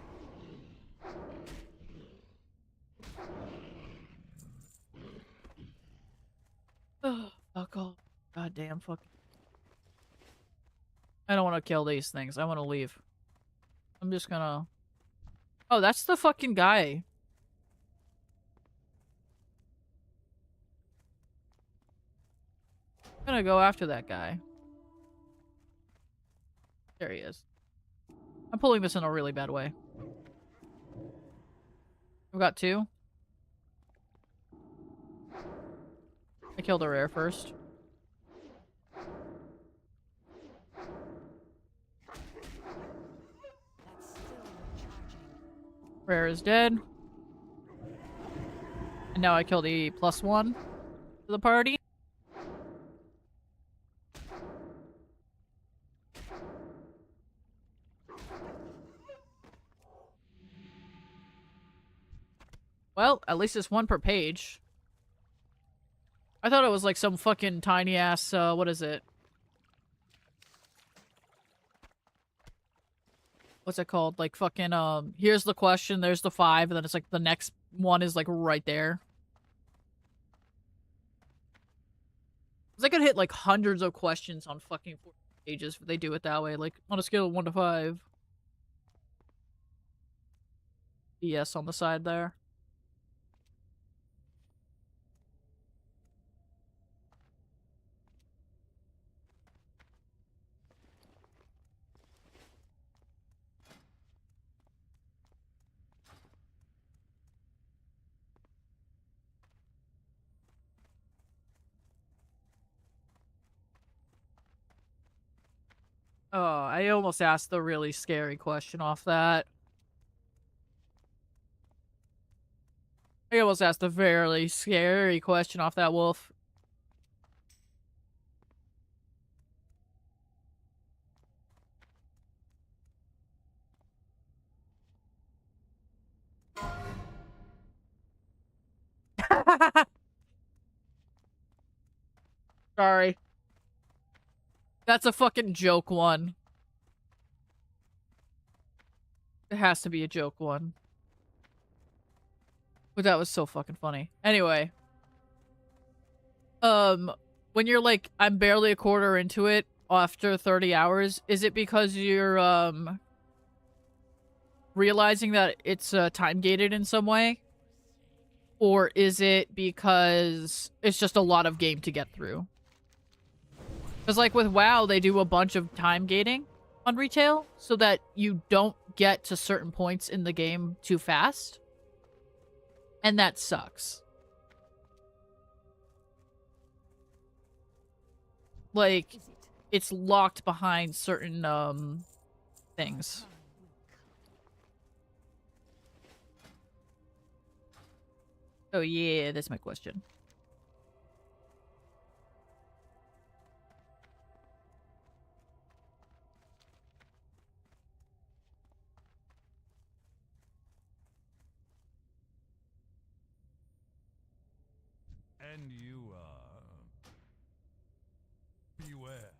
Oh, fuck off. Goddamn fuck. I don't want to kill these things. I want to leave. I'm just gonna... Oh, that's the fucking guy. I'm gonna go after that guy. There he is. I'm pulling this in a really bad way. I've got 2. I killed a rare first. Rare is dead. And now I killed the +1 to the party. Well, at least it's 1 per page. I thought it was like some fucking tiny ass, what is it? What's it called? Like fucking, here's the question, there's the 5, and then it's like the next one is like right there. 'Cause I could hit like hundreds of questions on fucking 4 pages if they do it that way, like on a scale of 1 to 5. Yes, on the side there. Oh, I almost asked the really scary question off that. I almost asked a very scary question off that wolf. Sorry. That's a fucking joke one. It has to be a joke one. But that was so fucking funny. Anyway. When you're like, I'm barely a quarter into it after 30 hours, is it because you're, realizing that it's, time gated in some way? Or is it because it's just a lot of game to get through? Because, like, with WoW, they do a bunch of time gating on retail so that you don't get to certain points in the game too fast. And that sucks. Like, it's locked behind certain, things. Oh yeah, that's my question. And you, beware.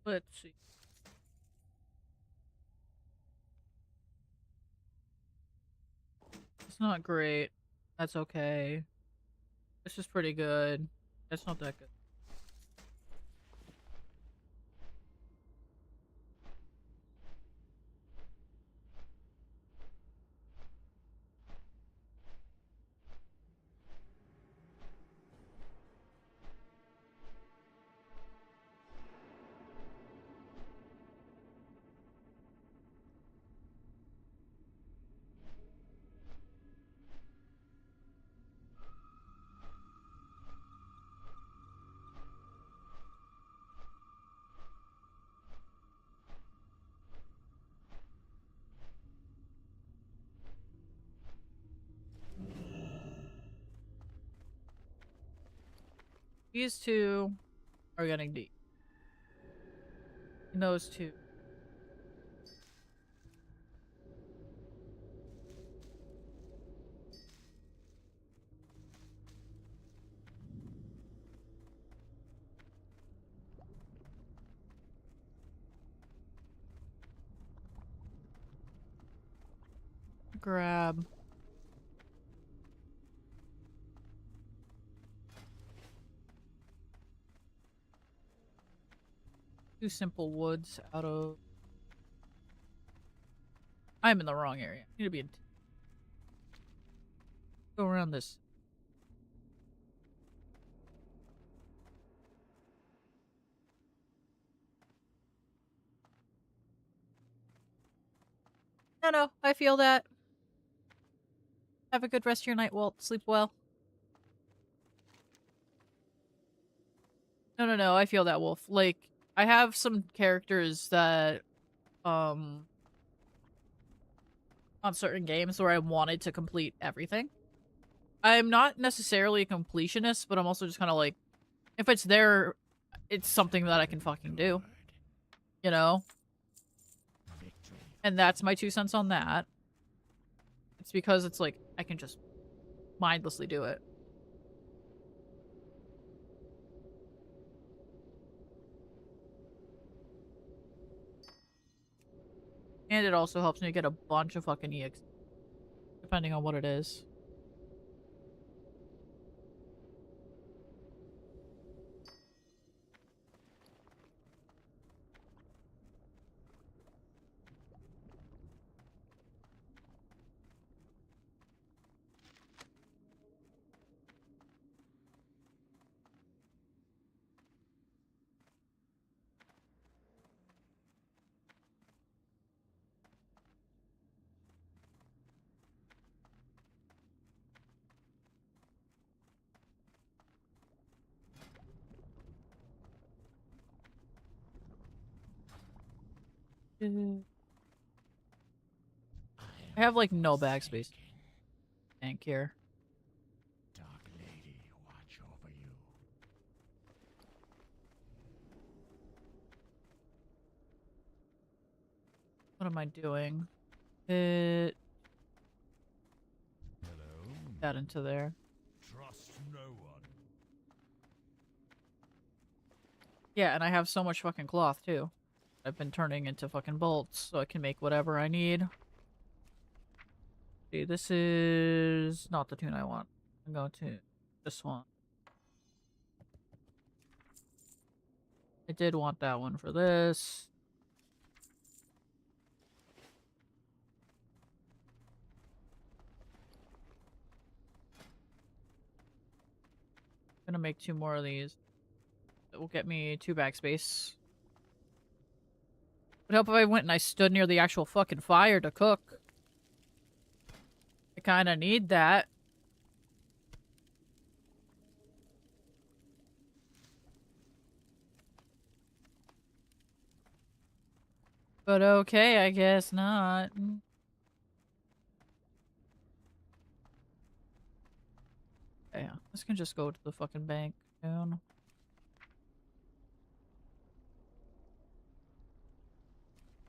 Let's see. It's not great. That's okay. It's just pretty good. It's not that good. These two are getting deep. And those two. Grab. 2 simple woods out of... I'm in the wrong area. I need to be in... Go around this. No, I feel that. Have a good rest of your night, Walt. Sleep well. No, I feel that, Wolf. Like, I have some characters that, on certain games where I wanted to complete everything. I'm not necessarily a completionist, but I'm also just kind of like, if it's there, it's something that I can fucking do. You know? And that's my 2 cents on that. It's because it's like, I can just mindlessly do it. And it also helps me get a bunch of fucking EX, depending on what it is. I have like no backspace tank here. Dark Lady, watch over you. What am I doing? It Hello. got into there. Trust no one. Yeah, and I have so much fucking cloth too. I've been turning into fucking bolts so I can make whatever I need. See, this is not the tune I want. I'm going to this one. I did want that one for this. Gonna make 2 more of these. That will get me 2 backspace. Would help if I went and I stood near the actual fucking fire to cook. I kinda need that. But okay, I guess not. Yeah, this can just go to the fucking bank soon.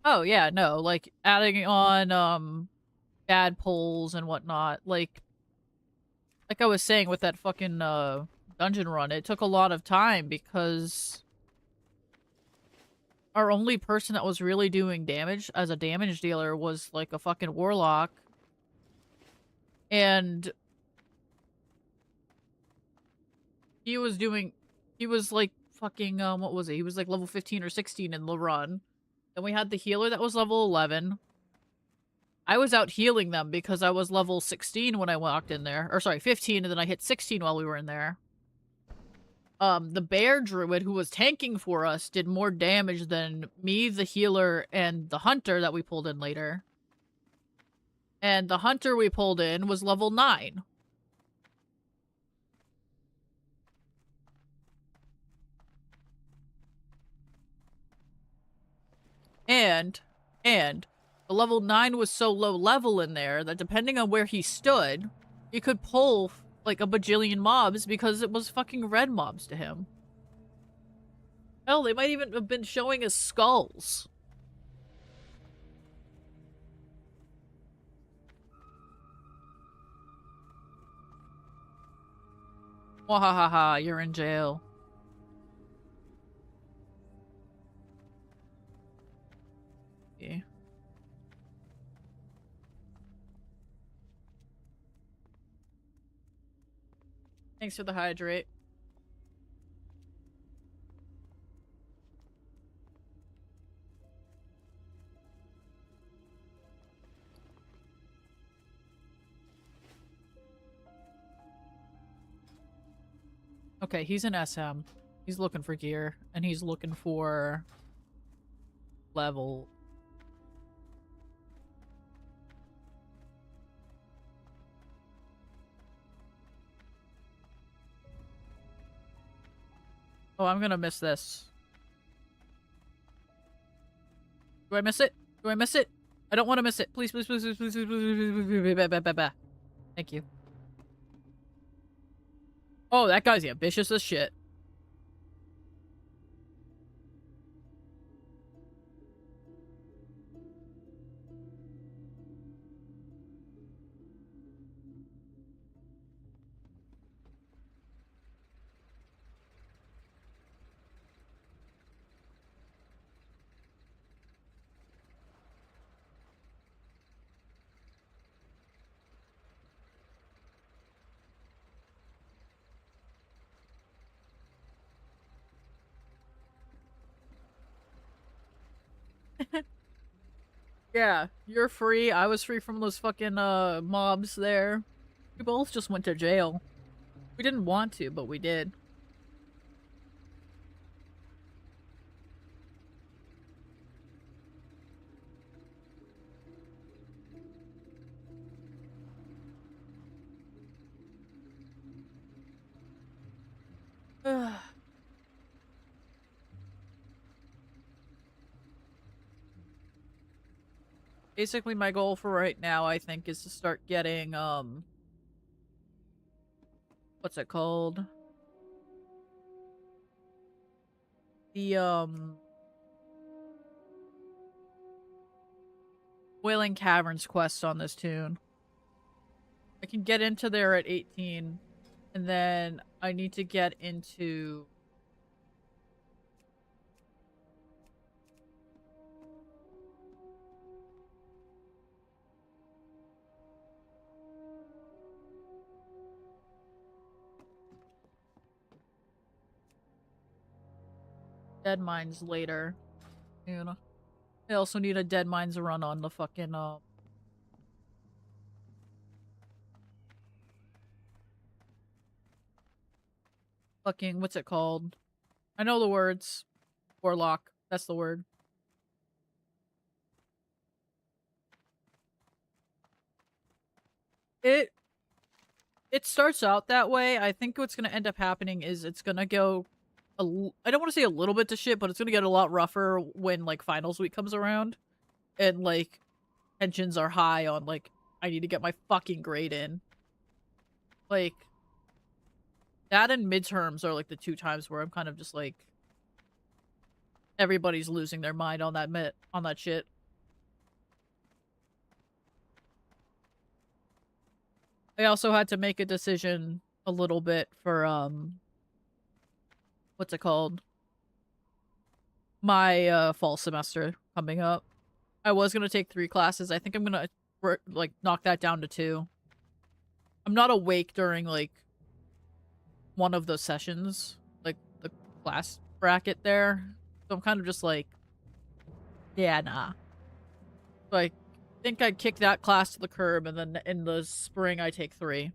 Oh yeah, no, like adding on bad polls and whatnot. Like I was saying with that fucking dungeon run, it took a lot of time because our only person that was really doing damage as a damage dealer was like a fucking warlock. And he was like fucking what was it? He was like level 15 or 16 in the run. Then we had the healer that was level 11. I was out healing them because I was level 16 when I walked in there. Or sorry, 15, and then I hit 16 while we were in there. The bear druid who was tanking for us did more damage than me, the healer, and the hunter that we pulled in later. And the hunter we pulled in was level 9. And the level 9 was so low level in there that depending on where he stood, he could pull like a bajillion mobs because it was fucking red mobs to him. Hell, they might even have been showing us skulls. Wahahaha, you're in jail. Yeah. Thanks for the hydrate. Okay, he's an SM. He's looking for gear, and he's looking for level. Oh, I'm gonna miss this. Do I miss it? Do I miss it? I don't want to miss it. Please, please, please, please, please, please, please, please, please. Thank you. Oh, that guy's ambitious as shit. Yeah, you're free. I was free from those fucking mobs there. We both just went to jail. We didn't want to, but we did. Basically, my goal for right now, I think, is to start getting, what's it called? The, Wailing Caverns quest on this tune. I can get into there at 18, and then I need to get into... Dead Mines later. You know, I also need a Dead Mines run on the fucking fucking what's it called? I know the words. Warlock. That's the word. It starts out that way. I think what's gonna end up happening is it's gonna go I don't want to say a little bit to shit, but it's gonna get a lot rougher when like finals week comes around and like tensions are high on like I need to get my fucking grade in. Like that and midterms are like the two times where I'm kind of just like everybody's losing their mind on that shit. I also had to make a decision a little bit for what's it called? My fall semester coming up. I was gonna take 3 classes. I think I'm gonna like knock that down to 2. I'm not awake during like one of those sessions, like the class bracket there. So I'm kind of just like, yeah, nah. So I think I'd kick that class to the curb, and then in the spring I take 3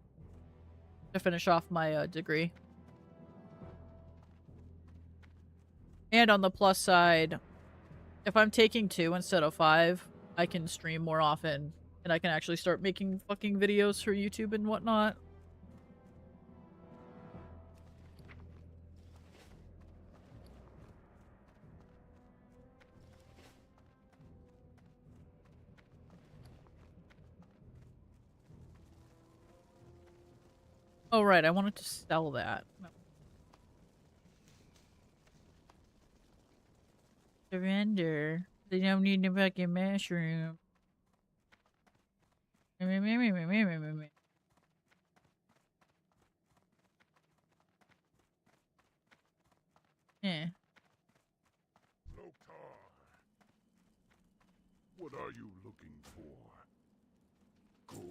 to finish off my degree. And on the plus side, if I'm taking 2 instead of 5, I can stream more often, and I can actually start making fucking videos for YouTube and whatnot. Oh, right, I wanted to sell that. Surrender. They don't need the fucking mushroom. Yeah. Lokar. What are you looking for? Go.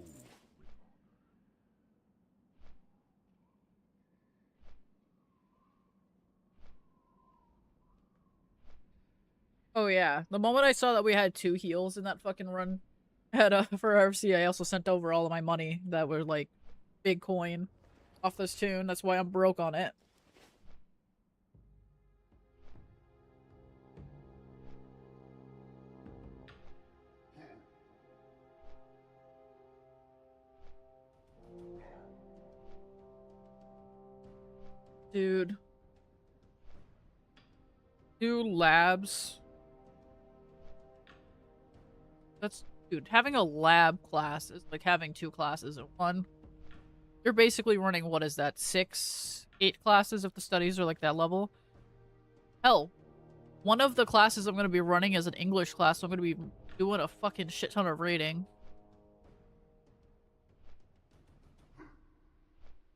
Oh yeah. The moment I saw that we had 2 heals in that fucking run at for RFC, I also sent over all of my money that were like big coin off this tune. That's why I'm broke on it. Dude. 2 labs. Dude, having a lab class is like having 2 classes in one. You're basically running, what is that, 6, 8 classes if the studies are like that level? Hell, one of the classes I'm going to be running is an English class, so I'm going to be doing a fucking shit ton of reading.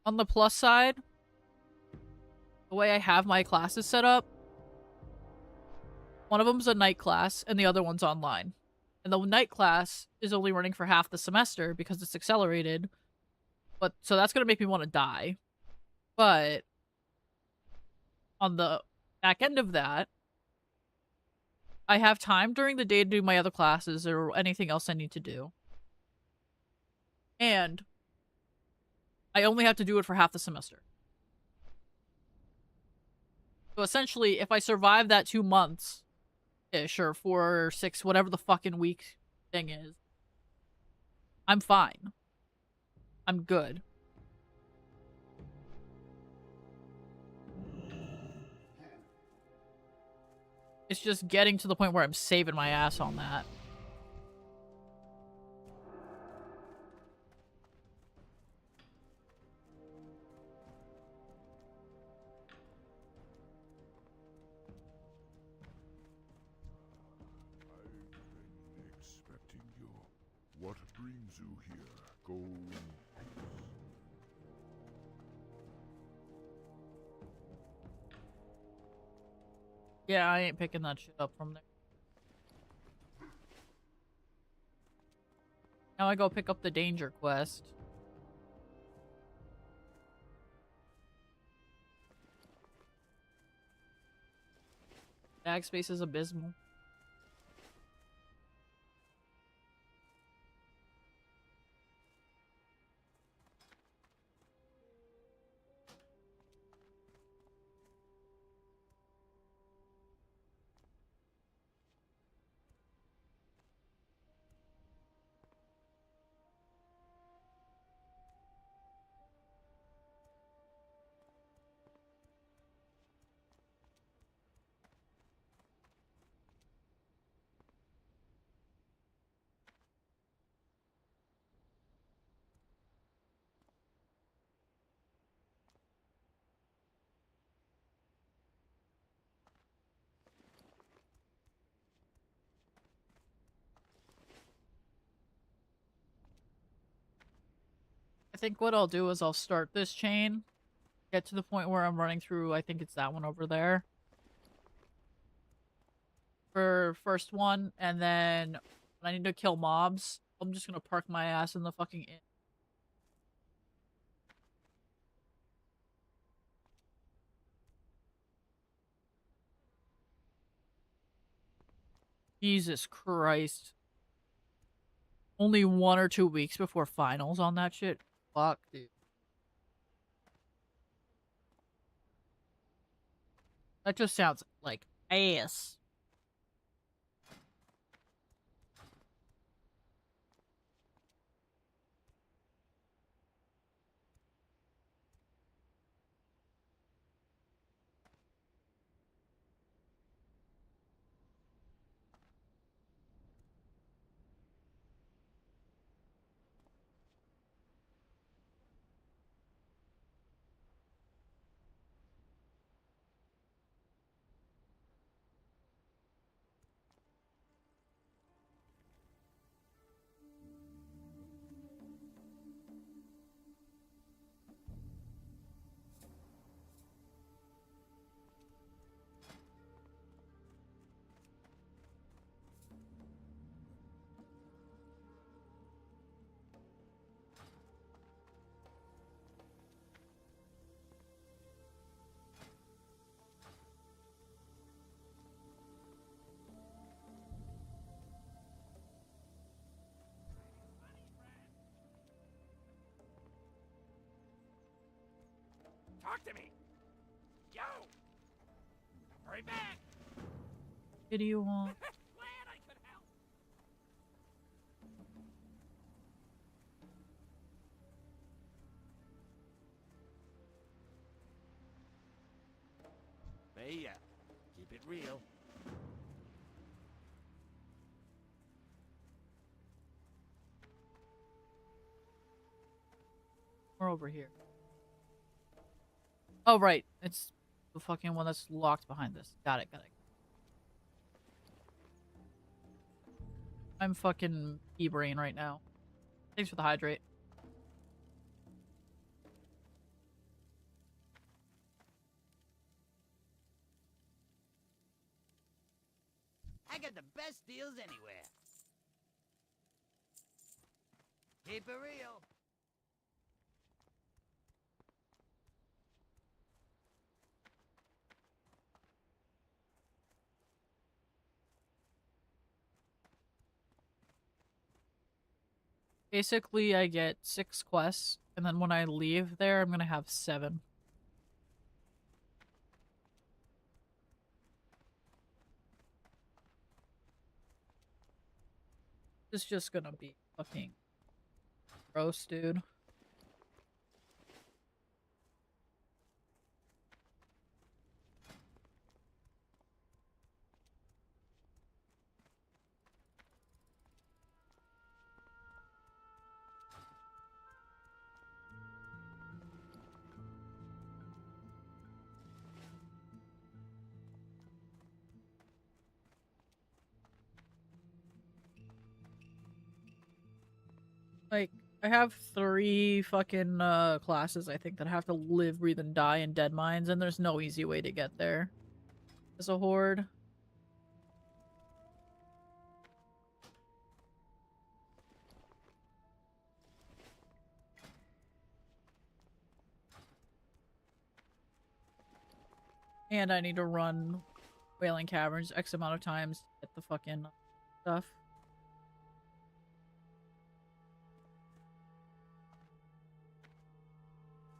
On the plus side, the way I have my classes set up, one of them's a night class and the other one's online. And the night class is only running for half the semester because it's accelerated. But so that's going to make me want to die. But on the back end of that, I have time during the day to do my other classes or anything else I need to do. And I only have to do it for half the semester. So essentially, if I survive that 2 months-ish or 4 or 6, whatever the fucking week thing is, I'm fine. I'm good. It's just getting to the point where I'm saving my ass on that. I've been expecting you. What brings you here? Go in peace. Yeah, I ain't picking that shit up from there. Now I go pick up the danger quest. Bag space is abysmal. I think what I'll do is I'll start this chain, get to the point where I'm running through, I think it's that one over there, for first one, and then when I need to kill mobs, I'm just gonna park my ass in the fucking inn. Jesus Christ. Only 1 or 2 weeks before finals on that shit? Fuck, dude. That just sounds like ass. Talk to me! Yo! Hurry back! What do you want? Glad I could help! Hey, keep it real. We're over here. Oh, right. It's the fucking one that's locked behind this. Got it, got it. I'm fucking e-brain right now. Thanks for the hydrate. I got the best deals anywhere. Keep it real. Basically, I get 6 quests, and then when I leave there, I'm gonna have 7. It's just gonna be fucking gross, dude. Like, I have 3 fucking classes, I think, that have to live, breathe, and die in dead mines, and there's no easy way to get there as a horde. And I need to run Wailing Caverns X amount of times to get the fucking stuff.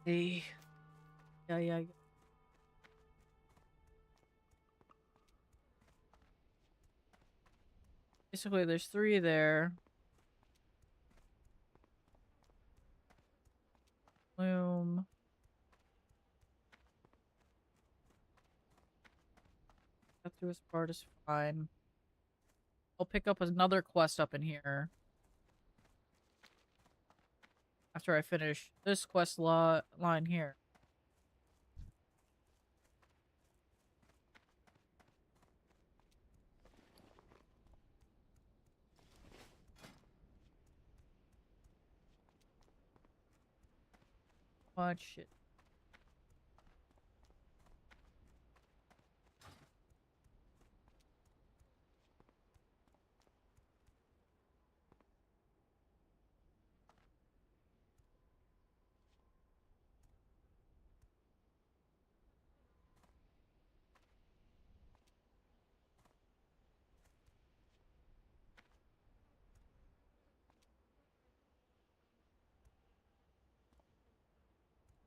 Hey. Yeah. Basically, there's 3 there. Bloom. Got through this part is fine. I'll pick up another quest up in here. After I finish this quest line here. What shit.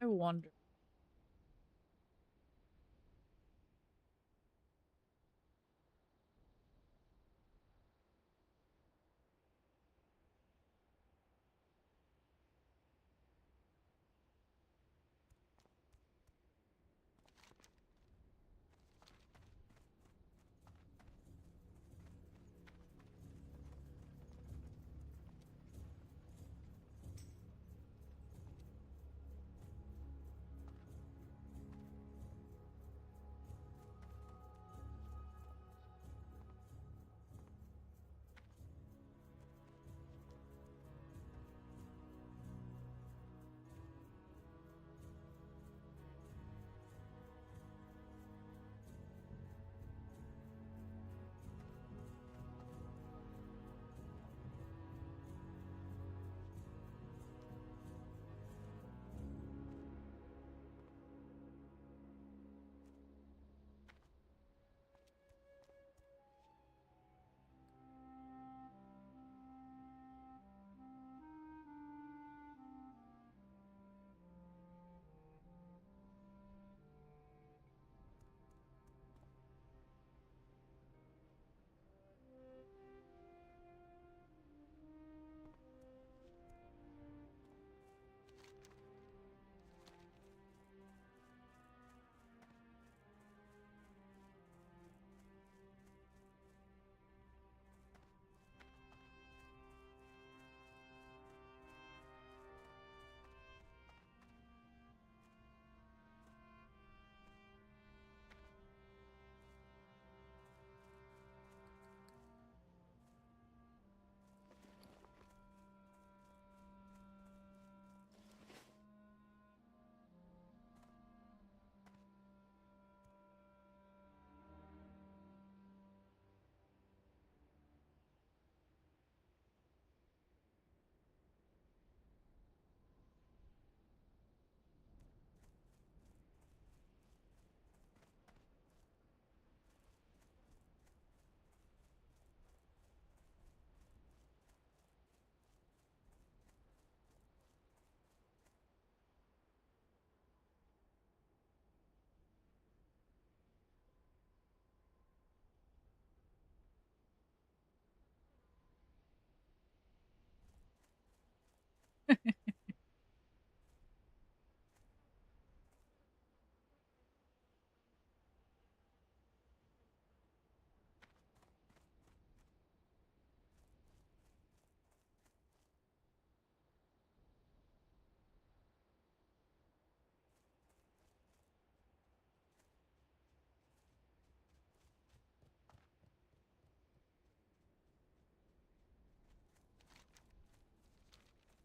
I wonder.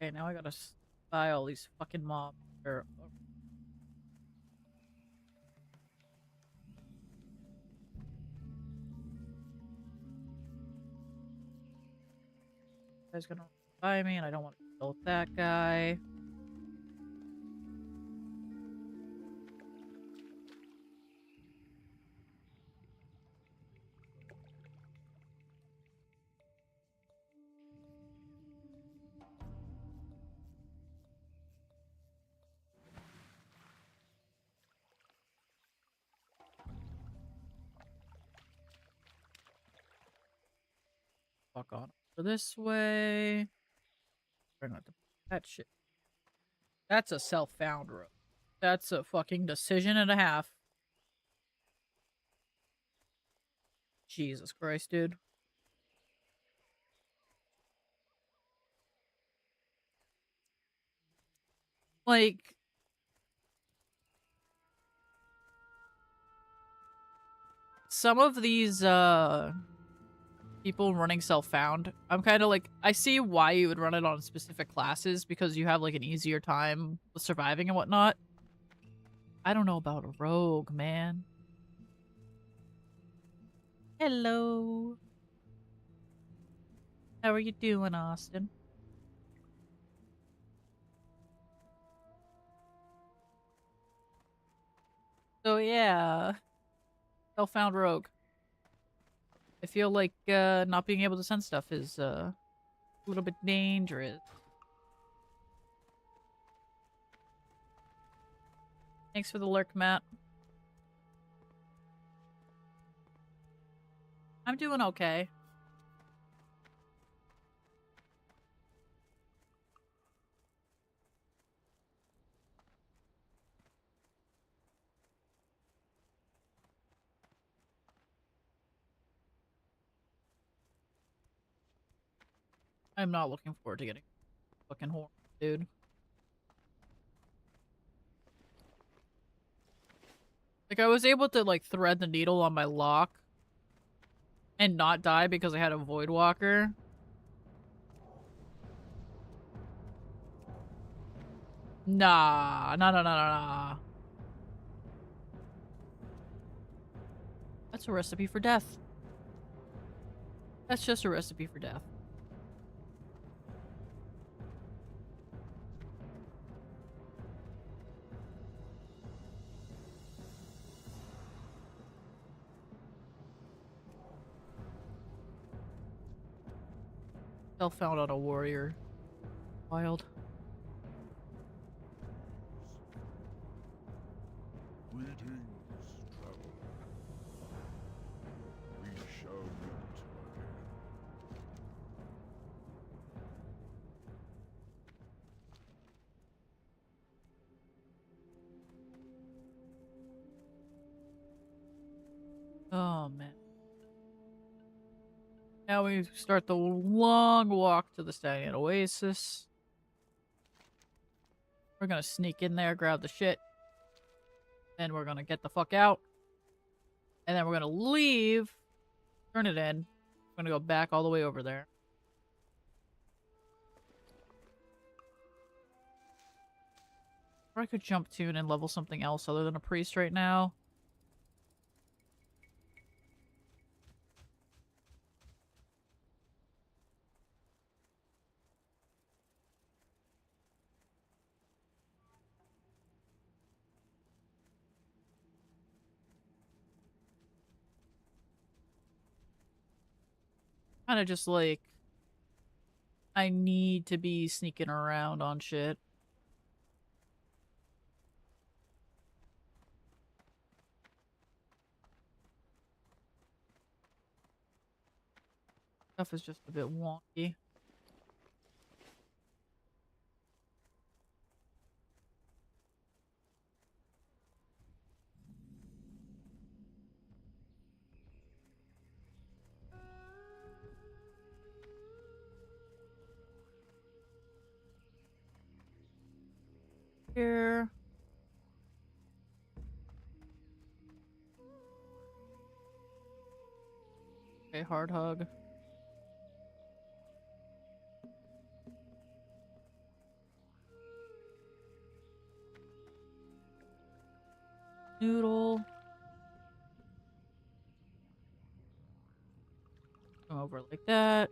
Okay, now I gotta spy all these fucking mobs. Guy's gonna spy me, and I don't want to kill that guy. Fuck on over this way. Try not to that shit. That's a self-found road. That's a fucking decision and a half. Jesus Christ, dude. Like, some of these, people running self-found, I'm kind of like, I see why you would run it on specific classes because you have, like, an easier time with surviving and whatnot. I don't know about a rogue, man. Hello. How are you doing, Austin? So, yeah. Self-found rogue. I feel like, not being able to send stuff is, a little bit dangerous. Thanks for the lurk, Matt. I'm doing okay. I'm not looking forward to getting fucking horn, dude. Like, I was able to, like, thread the needle on my lock and not die because I had a Void Walker. Nah. Nah. That's a recipe for death. That's just a recipe for death. Self-found on a warrior. Wild. Greetings, traveler. We shall meet again. Oh, man. Now we start the long walk to the Stagnant Oasis. We're gonna sneak in there, grab the shit. Then we're gonna get the fuck out. And then we're gonna leave. Turn it in. We're gonna go back all the way over there. Or I could jump tune and level something else other than a priest right now. Kind of just like, I need to be sneaking around on shit. Stuff is just a bit wonky. here. Okay, hard hug. Noodle. Come over like that.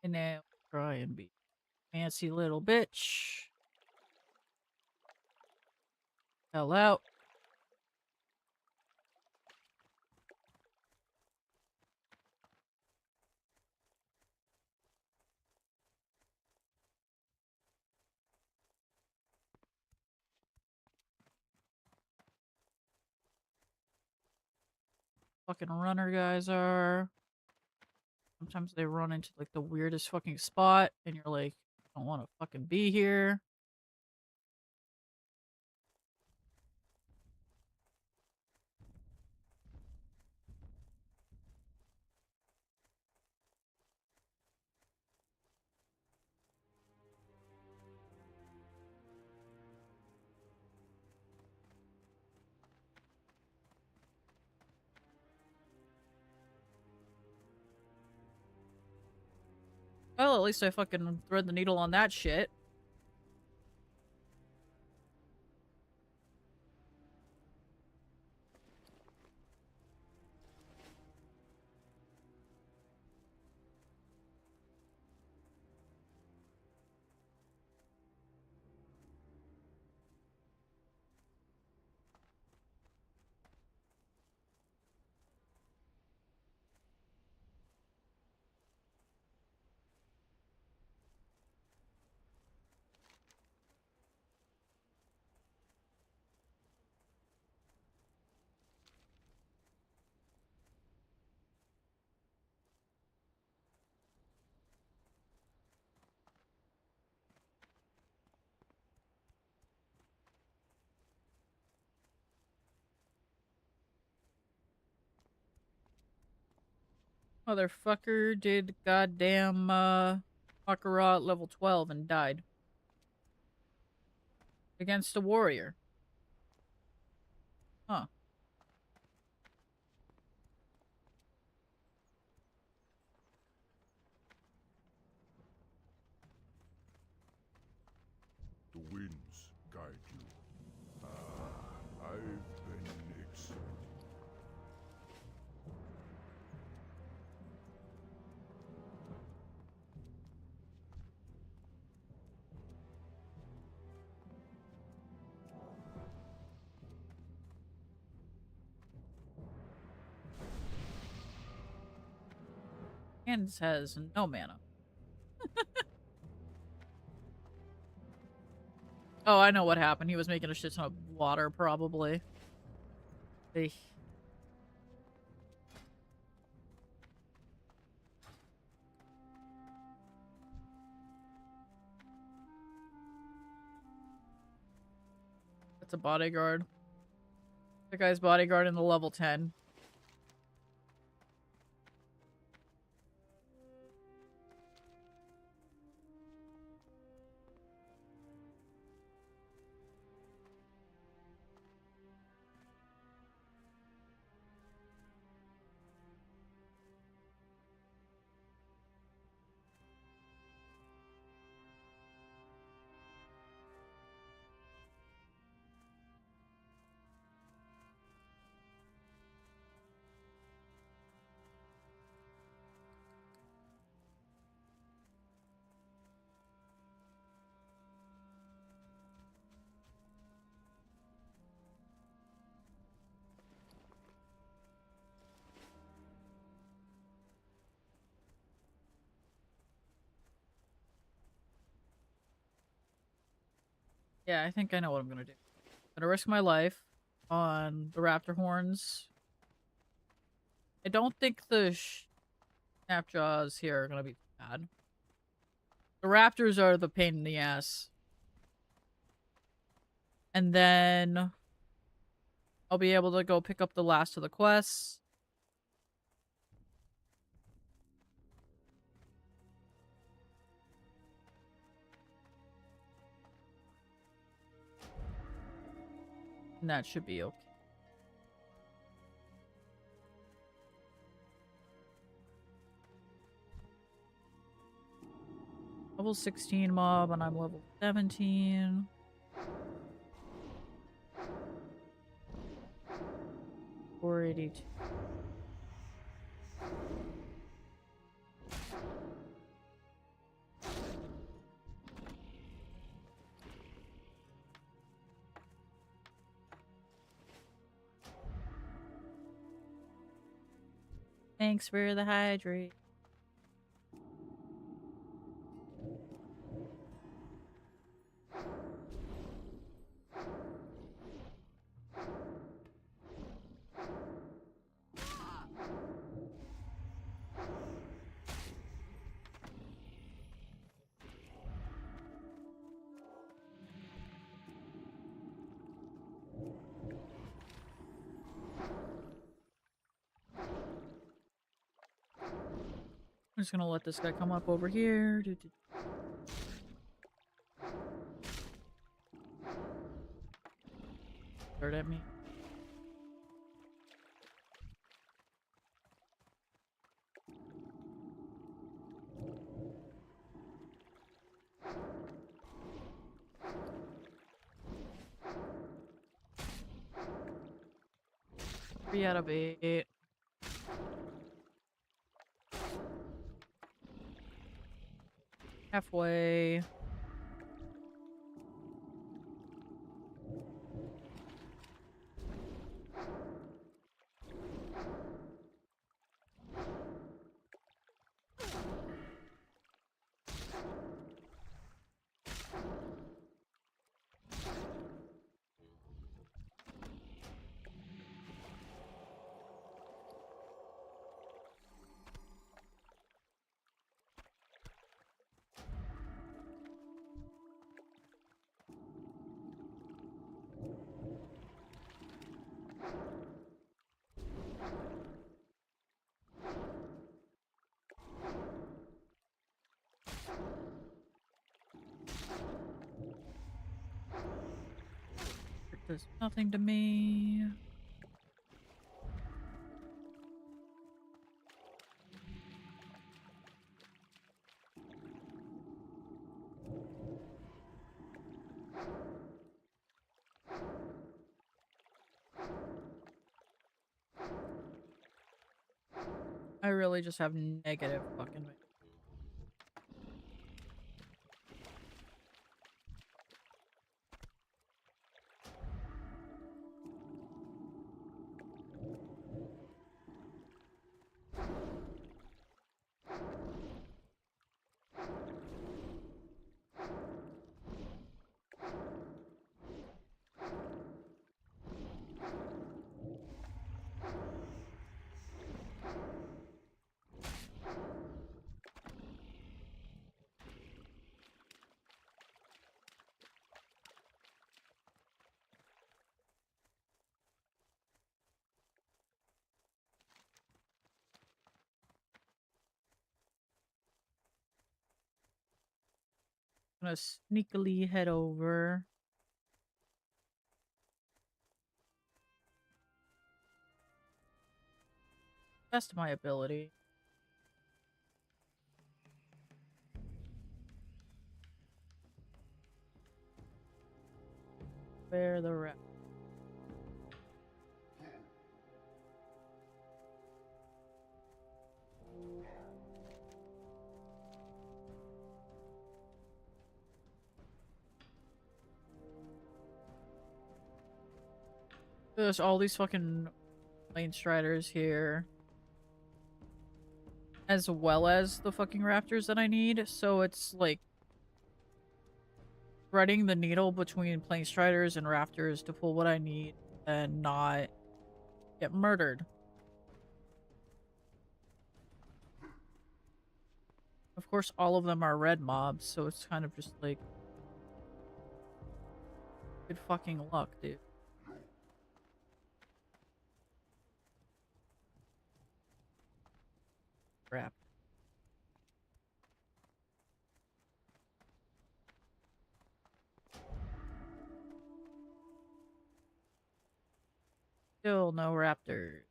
And now try and be fancy little bitch. Hell out. Fucking runner guys are. Sometimes they run into like the weirdest fucking spot and you're like, I don't want to fucking be here. Well, at least I fucking thread the needle on that shit. Motherfucker did goddamn Baccarat level 12 and died. Against a warrior. Huh. The winds guide you. I've been expecting. And has no mana. Oh, I know what happened. He was making a shit ton of water, probably. Eek. That's a bodyguard. The guy's bodyguard in the level 10. Yeah, I think I know what I'm gonna do. I'm gonna risk my life on the raptor horns. I don't think the snapjaws here are gonna be bad. The raptors are the pain in the ass. And then I'll be able to go pick up the last of the quests. And that should be okay. Level 16 mob, and I'm level 17. $482. Thanks for the hydrate. I'm just gonna let this guy come up over here. Start at me. Three out of 8. Halfway. Does nothing to me. I really just have negative fucking. I'm gonna sneakily head over. Best of my ability. Where the rest? There's all these fucking lane striders here. As well as the fucking raptors that I need. So it's like threading the needle between plane striders and raptors to pull what I need and not get murdered. Of course, all of them are red mobs, so it's kind of just like good fucking luck, dude. Crap. Still no raptors.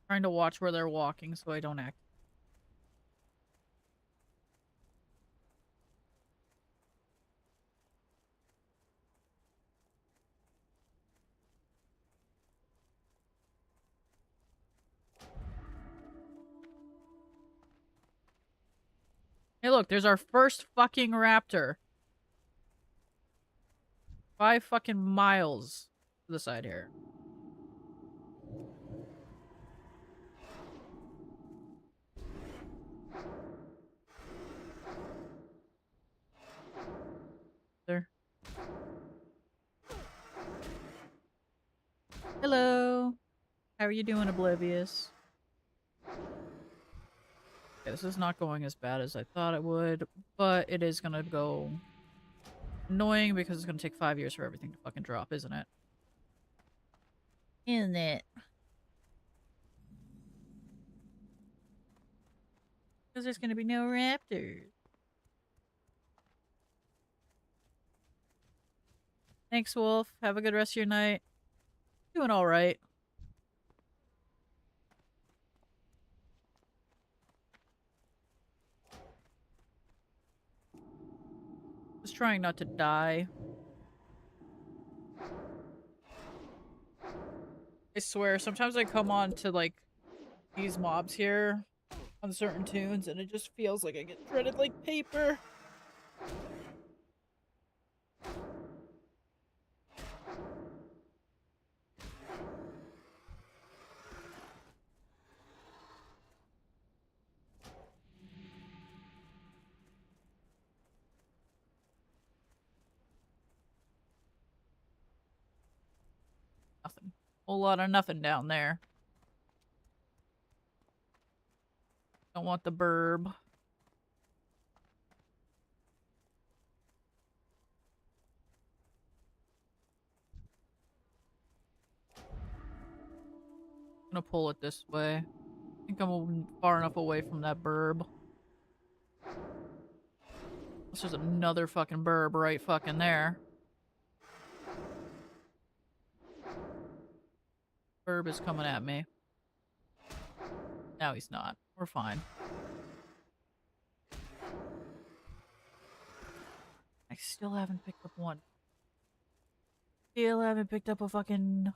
Trying to watch where they're walking so I don't act. Hey, look, there's our first fucking raptor. 5 fucking miles to the side here. There. Hello. How are you doing, Oblivious? Okay, this is not going as bad as I thought it would, but it is gonna go annoying because it's gonna take 5 years for everything to fucking drop, isn't it? Isn't it? Because there's gonna be no raptors. Thanks, Wolf. Have a good rest of your night. Doing alright. Just trying not to die. I swear, sometimes I come on to, like, these mobs here on certain tunes, and it just feels like I get shredded like paper. Nothing. Whole lot of nothing down there. Don't want the burb. I'm gonna pull it this way. I think I'm far enough away from that burb. This is another fucking burb right fucking there. Burb is coming at me. No, he's not. We're fine. I still haven't picked up one. Still haven't picked up a fucking...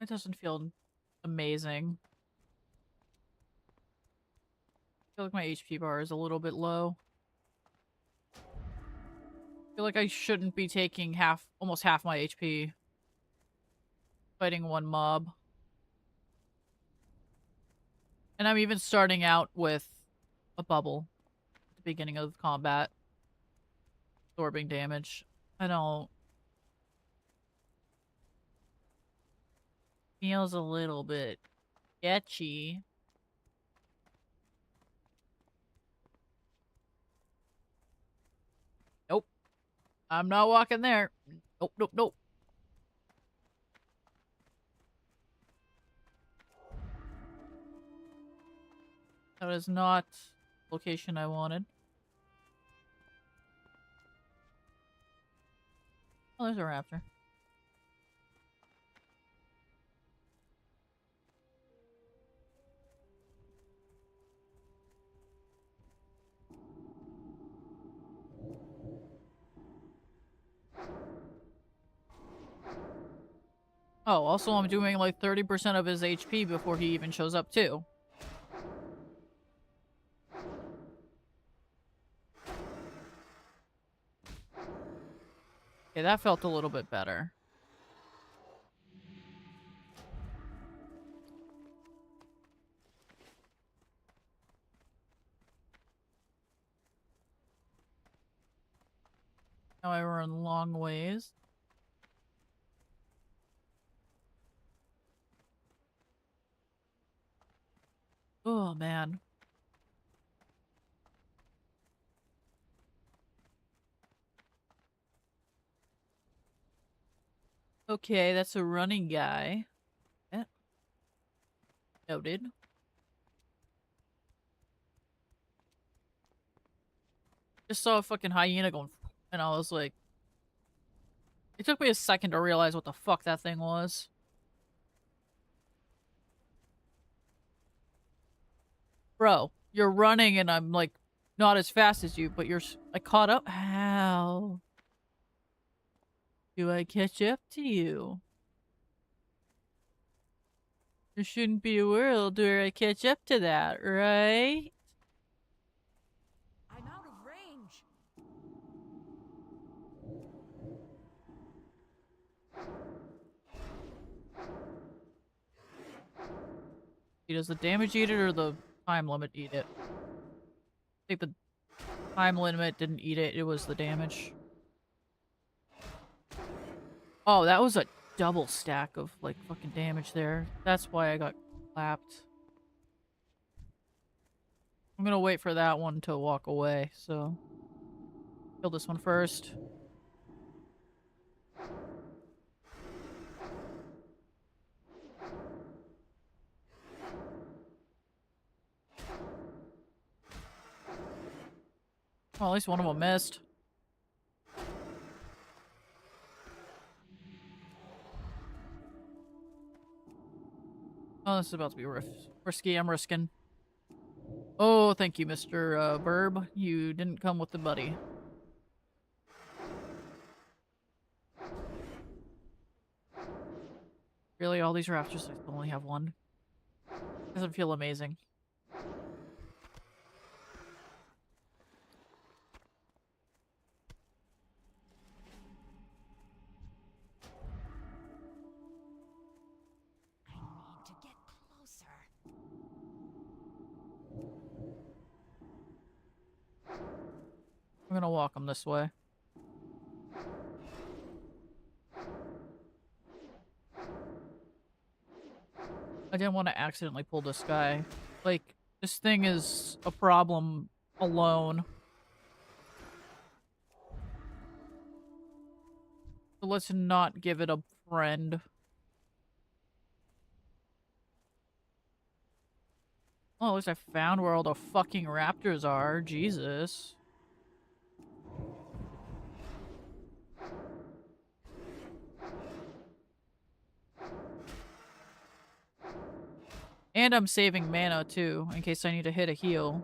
it doesn't feel amazing. I feel like my HP bar is a little bit low. I feel like I shouldn't be taking almost half my HP fighting one mob. And I'm even starting out with a bubble at the beginning of combat. Absorbing damage. I don't... Feels a little bit sketchy. Nope. I'm not walking there. Nope, nope, nope. That is not the location I wanted. Oh, there's a raptor. Oh, also I'm doing like 30% of his HP before he even shows up too. Okay, that felt a little bit better. Now I run long ways. Oh, man. Okay, that's a running guy. Yeah. Noted. Just saw a fucking hyena going, and I was like, it took me a second to realize what the fuck that thing was. Bro, you're running and I'm like not as fast as you, but I caught up. How do I catch up to you? There shouldn't be a world where I catch up to that, right? I'm out of range. Does the damage eat it or the time limit eat it? I think the time limit didn't eat it, it was the damage. Oh, that was a double stack of like fucking damage there. That's why I got clapped. I'm gonna wait for that one to walk away, so kill this one first. Well, at least one of them missed. Oh, this is about to be risky. I'm risking. Oh, thank you, Mr. Burb. You didn't come with the buddy. Really, all these raptors I only have one. Doesn't feel amazing. I need to get closer. I'm gonna walk them this way. I didn't want to accidentally pull this guy. Like, this thing is a problem alone. So let's not give it a friend. Well, at least I found where all the fucking raptors are. Jesus. And I'm saving mana, too, in case I need to hit a heal.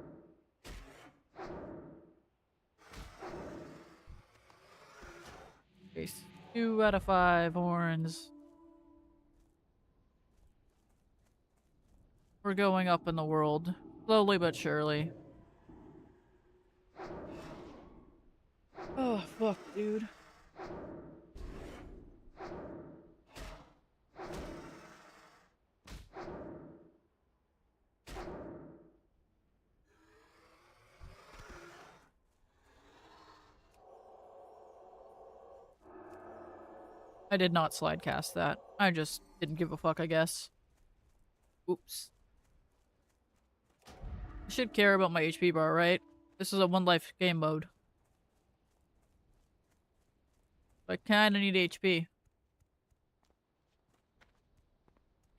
Okay, 2 out of 5 horns. We're going up in the world. Slowly but surely. Oh, fuck, dude. I did not slide cast that. I just didn't give a fuck, I guess. Oops. I should care about my HP bar, right? This is a one life game mode. I kinda need HP.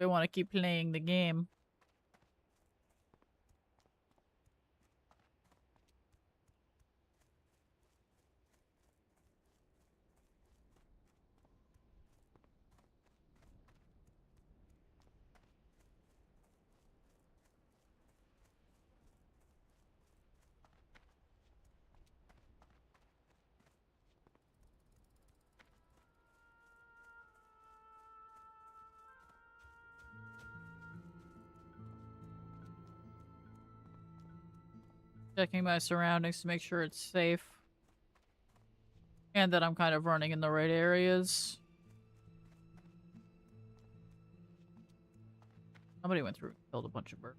I want to keep playing the game. Checking my surroundings to make sure it's safe. And that I'm kind of running in the right areas. Somebody went through and killed a bunch of birds.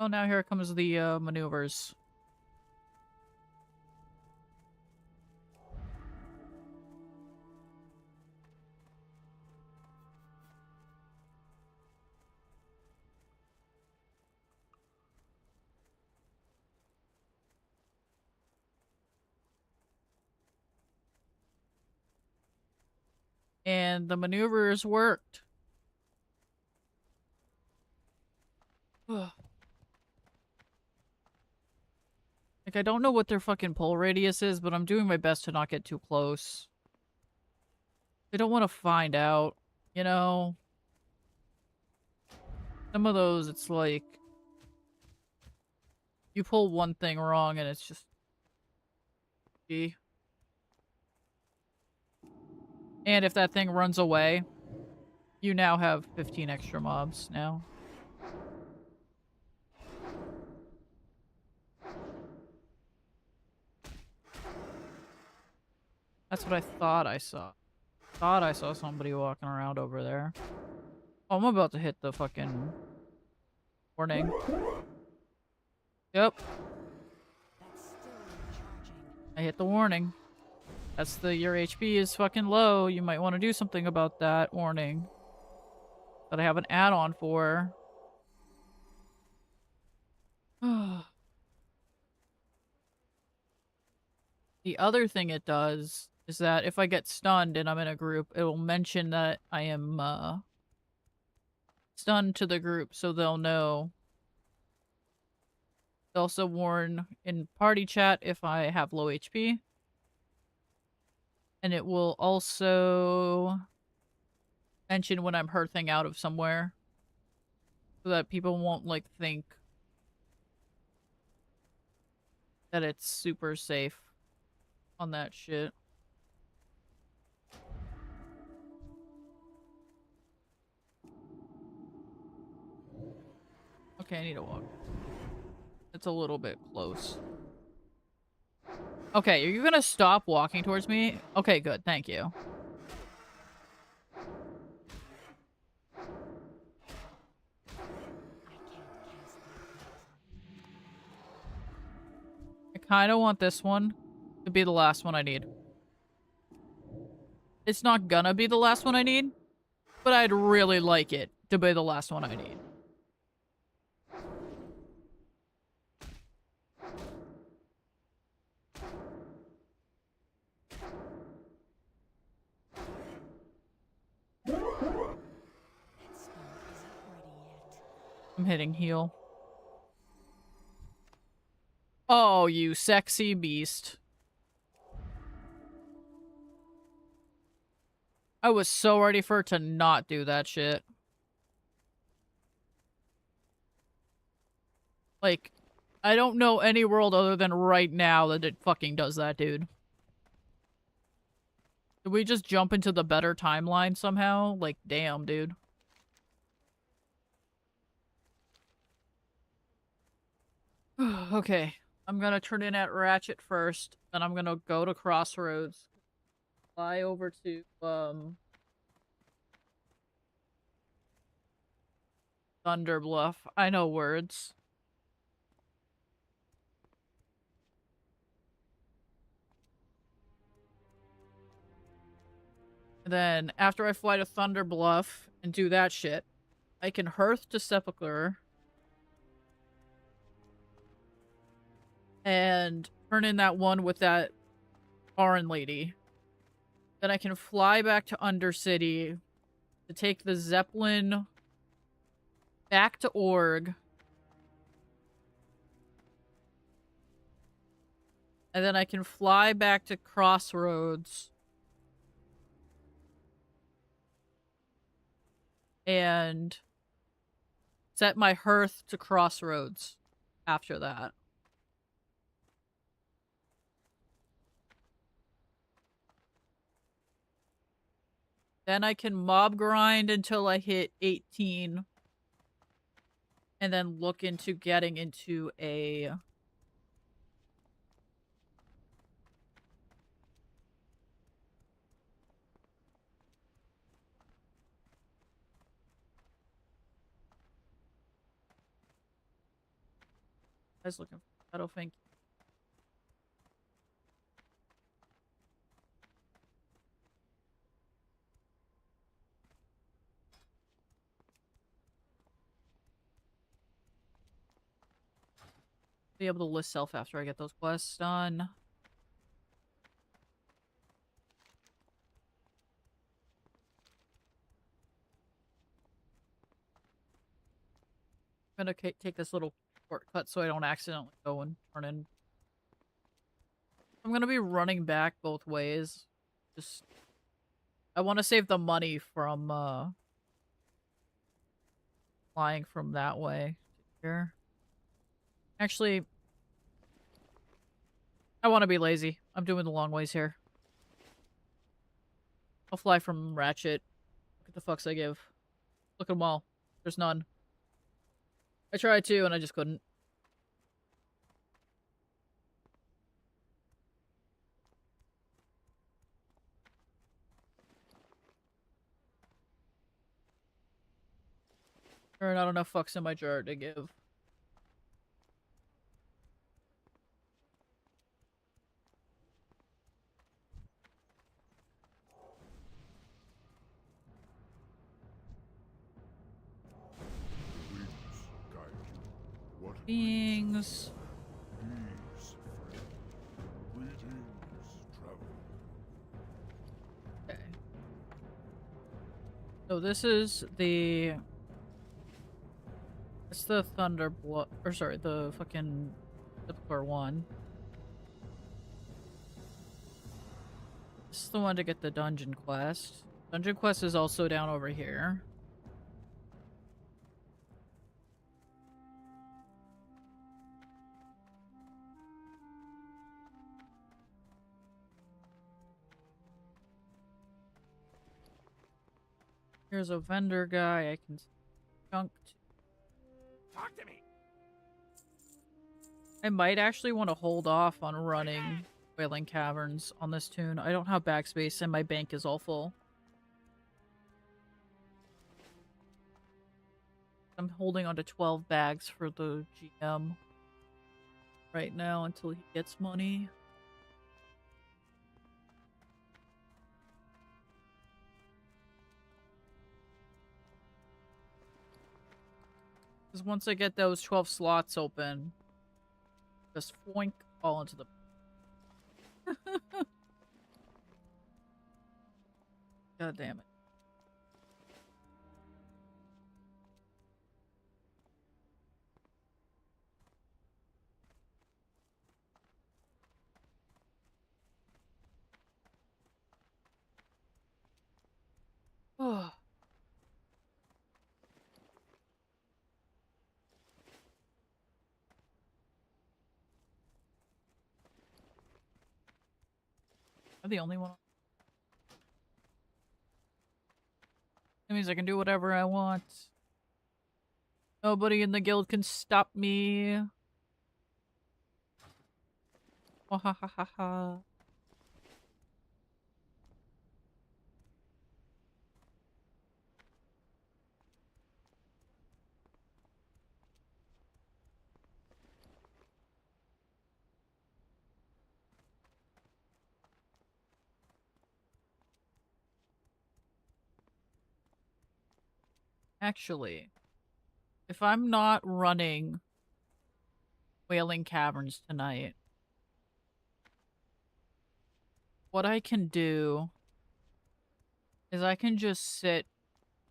Oh, now here comes the maneuvers. And the maneuvers worked. Like, I don't know what their fucking pull radius is, but I'm doing my best to not get too close. They don't want to find out, you know? Some of those, it's like... You pull one thing wrong and it's just... And if that thing runs away, you now have 15 extra mobs now. That's what I thought I saw. Thought I saw somebody walking around over there. Oh, I'm about to hit the fucking warning. Yep. That's still recharging. I hit the warning. That's the your HP is fucking low. You might want to do something about that warning. That I have an add-on for. The other thing it does is that if I get stunned and I'm in a group, it will mention that I am stunned to the group so they'll know. It'll also warn in party chat if I have low HP. And it will also mention when I'm hurting out of somewhere. So that people won't, like, think that it's super safe on that shit. Okay, I need to walk. It's a little bit close. Okay, are you gonna stop walking towards me? Okay, good. Thank you. I kind of want this one to be the last one I need. It's not gonna be the last one I need, but I'd really like it to be the last one I need. I'm hitting heal. Oh, you sexy beast. I was so ready for it to not do that shit. Like, I don't know any world other than right now that it fucking does that, dude. Did we just jump into the better timeline somehow? Like, damn, dude. Okay. I'm gonna turn in at Ratchet first, then I'm gonna go to Crossroads. Fly over to, Thunder Bluff. I know words. Then, after I fly to Thunder Bluff and do that shit, I can hearth to Sepulchre and turn in that one with that foreign lady. Then I can fly back to Undercity to take the Zeppelin back to Org. And then I can fly back to Crossroads. And set my hearth to crossroads after that. Then I can mob grind until I hit 18. And then look into getting into a... I was looking for Shadowfang. Be able to list self after I get those quests done. I'm gonna take this little shortcut so I don't accidentally go and turn in. I'm gonna be running back both ways. Just, I want to save the money from flying from that way to here. Actually, I want to be lazy. I'm doing the long ways here. I'll fly from Ratchet. Look at the fucks I give. Look at them all. There's none. I tried to, and I just couldn't. There are not enough fucks in my jar to give. Wings guide you. What Beings. Peace, friend. Greetings, traveler. Okay. So this is the... It's the Thunderblood, or sorry, the fucking typical one. This is the one to get the dungeon quest. Dungeon quest is also down over here. Here's a vendor guy I can junk to. Talk to me. I might actually want to hold off on running Wailing Caverns on this tune. I don't have backspace and my bank is all full. I'm holding on to 12 bags for the GM right now until he gets money. Because once I get those 12 slots open, just foink all into the... God damn it. Oh. I'm the only one. That means I can do whatever I want. Nobody in the guild can stop me. Wahahaha. Actually, if I'm not running Wailing Caverns tonight, what I can do is I can just sit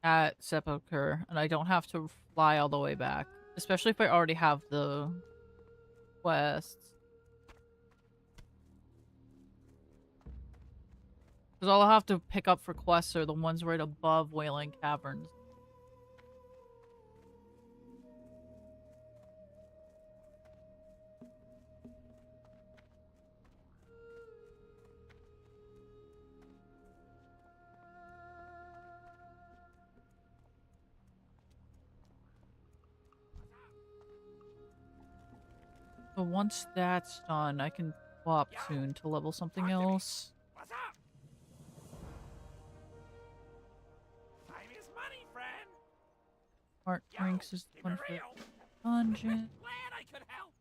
at Sepulchre and I don't have to fly all the way back. Especially if I already have the quests. Because all I'll have to pick up for quests are the ones right above Wailing Caverns. So once that's done, I can swap soon to level something else. What's up? Time is money, friend. Smart Yo, drinks is keep one it for real. dungeon. Glad I could help.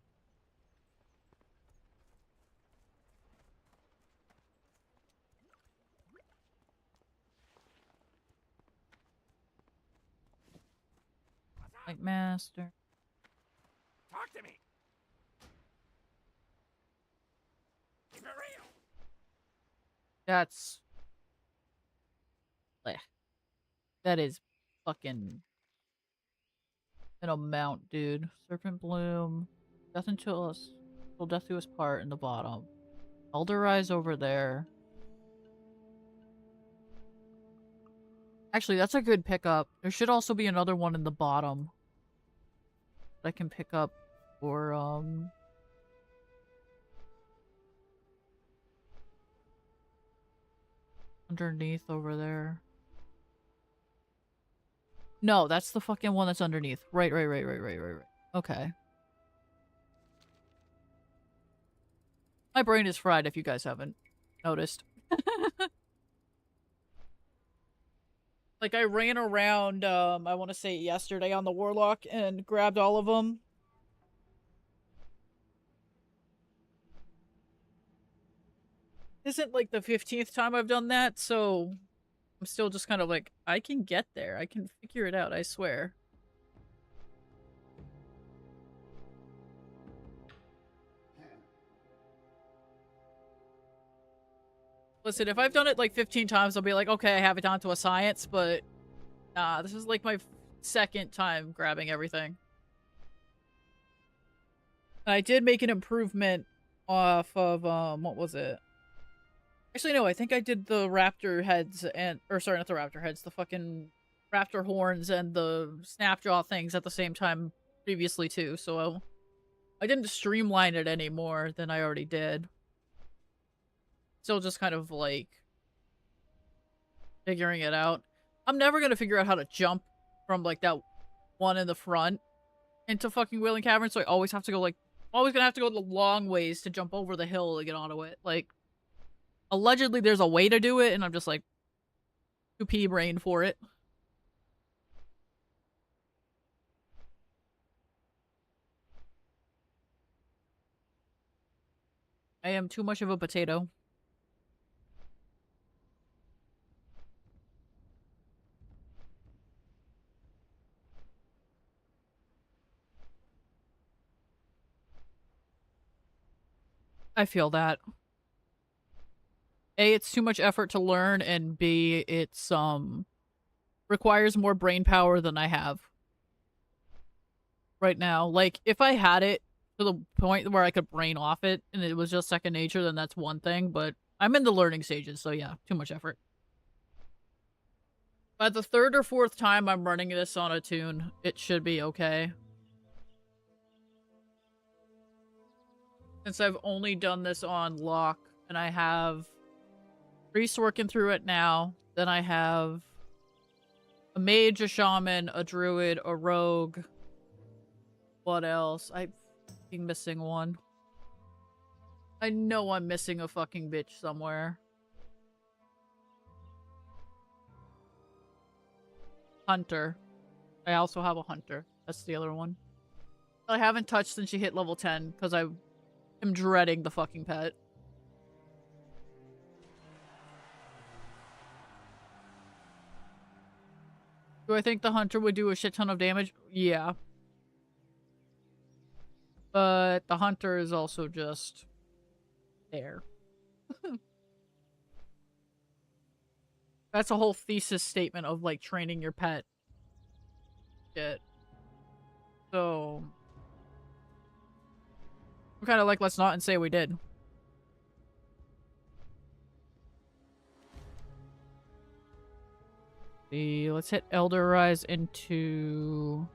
What's up? Like master. Talk to me. Keep it real. That's bleh. That is fucking an amount, dude. Serpent Bloom. Death until us. Till death do us part in the bottom. Elder Rise over there. Actually, that's a good pickup. There should also be another one in the bottom that I can pick up for, underneath over there. No, that's the fucking one that's underneath. Right. Okay. My brain is fried if you guys haven't noticed. Like, I ran around, I want to say yesterday on the Warlock and grabbed all of them. Isn't like the 15th time I've done that, so I'm still just kind of like, I can get there. I can figure it out, I swear. Listen, if I've done it like 15 times, I'll be like, okay, I have it down to a science, but nah, this is like my second time grabbing everything. I did make an improvement off of, what was it? Actually, no, I think I did the raptor heads and, or sorry, not the raptor heads, the fucking raptor horns and the snapjaw things at the same time previously too, so I didn't streamline it any more than I already did. Still just kind of like figuring it out. I'm never gonna figure out how to jump from like that one in the front into fucking Wailing Cavern, so I always have to go like, always gonna have to go the long ways to jump over the hill to get onto it. Like, allegedly there's a way to do it, and I'm just like, too pea brain for it. I am too much of a potato. I feel that. A, it's too much effort to learn, and B, it's, requires more brain power than I have right now. Like, if I had it to the point where I could brain off it and it was just second nature, then that's one thing, but I'm in the learning stages, so yeah, too much effort. By the third or fourth time I'm running this on a tune, it should be okay. Since I've only done this on lock, and I have priest working through it now, then I have a mage, a shaman, a druid, a rogue. What else? I'm missing one. I know I'm missing a fucking bitch somewhere. Hunter. I also have a hunter. That's the other one. I haven't touched since she hit level 10 because I am dreading the fucking pet. Do I think the hunter would do a shit ton of damage? Yeah. But the hunter is also just there. That's a whole thesis statement of like training your pet. Shit. So we're kind of like, let's not and say we did. Let's hit Elder Rise into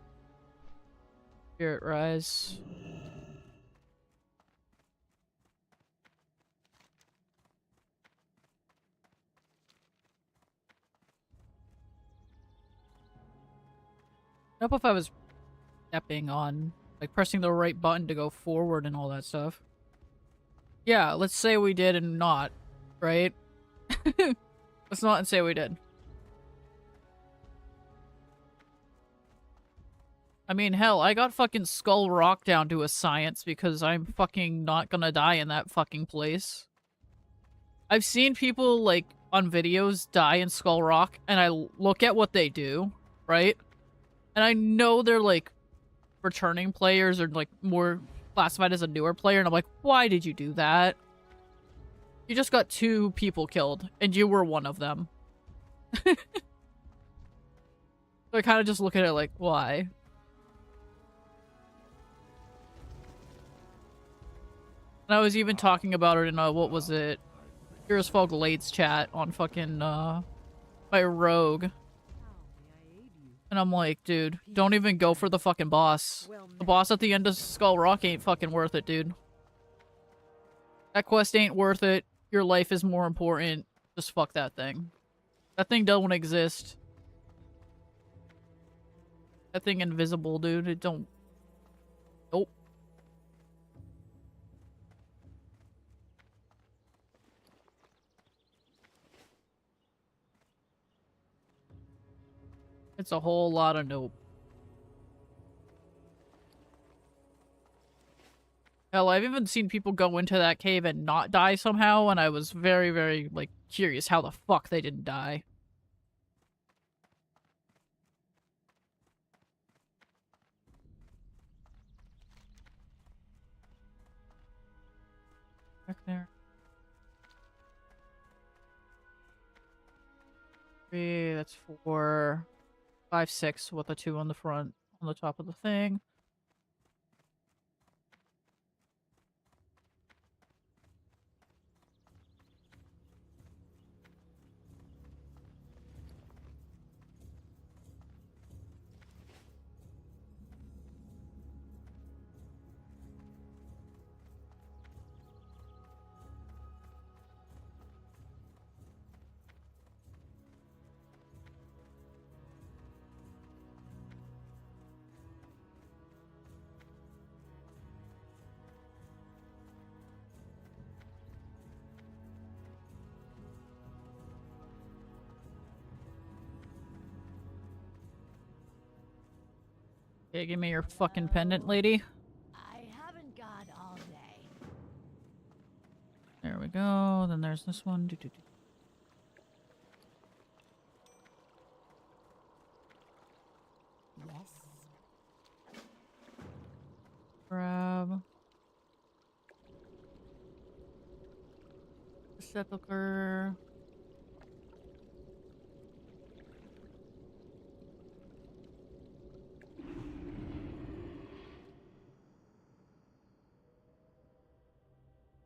Spirit Rise. I don't know if I was stepping on Like pressing the right button to go forward and all that stuff. Yeah, let's say we did and not, right? Let's not say we did. I mean, hell, I got fucking Skull Rock down to a science because I'm fucking not gonna die in that fucking place. I've seen people, like, on videos die in Skull Rock, and I look at what they do, right? And I know they're, like, returning players or, like, more classified as a newer player, and I'm like, why did you do that? You just got 2 people killed, and you were one of them. So I kind of just look at it like, why? And I was even talking about it in, what was it? Heroes Fog Late's chat on fucking, my Rogue. And I'm like, dude, don't even go for the fucking boss. The boss at the end of Skull Rock ain't fucking worth it, dude. That quest ain't worth it. Your life is more important. Just fuck that thing. That thing don't exist. That thing invisible, dude. It don't... Nope. It's a whole lot of nope. Hell, I've even seen people go into that cave and not die somehow, and I was very, very, like, curious how the fuck they didn't die. Back there. 3, that's 4. 5, 6 with the 2 on the front, on the top of the thing. Okay, give me your fucking pendant, lady. I haven't got all day. There we go. Then there's this one. Yes. Grab. The sepulcher.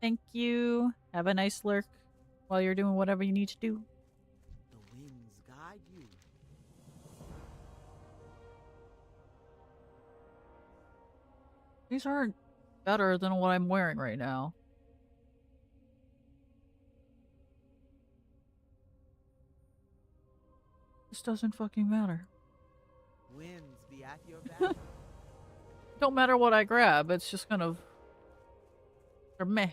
Thank you. Have a nice lurk while you're doing whatever you need to do. The winds guide you. These aren't better than what I'm wearing right now. This doesn't fucking matter. Winds be at your back. Don't matter what I grab, it's just kind of... or meh.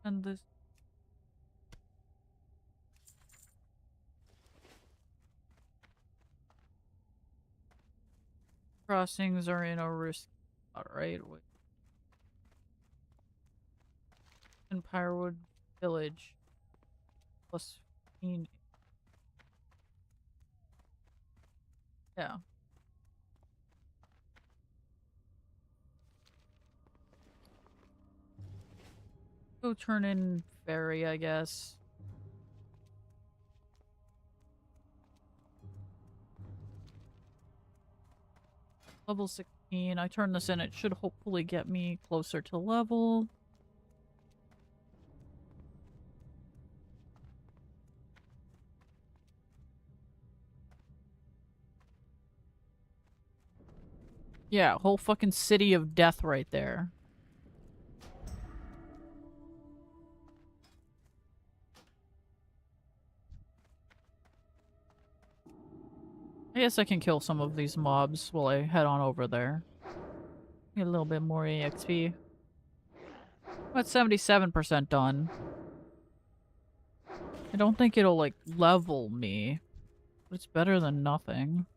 And this... crossings are in a risk. Alright, wait. In Pyrewood Village. Plus 15. Yeah. Go turn in ferry, I guess. Level 16. I turn this in. It should hopefully get me closer to level. Yeah, whole fucking city of death right there. I guess I can kill some of these mobs while I head on over there. Get a little bit more EXP. I'm at 77% done. I don't think it'll, like, level me. But it's better than nothing.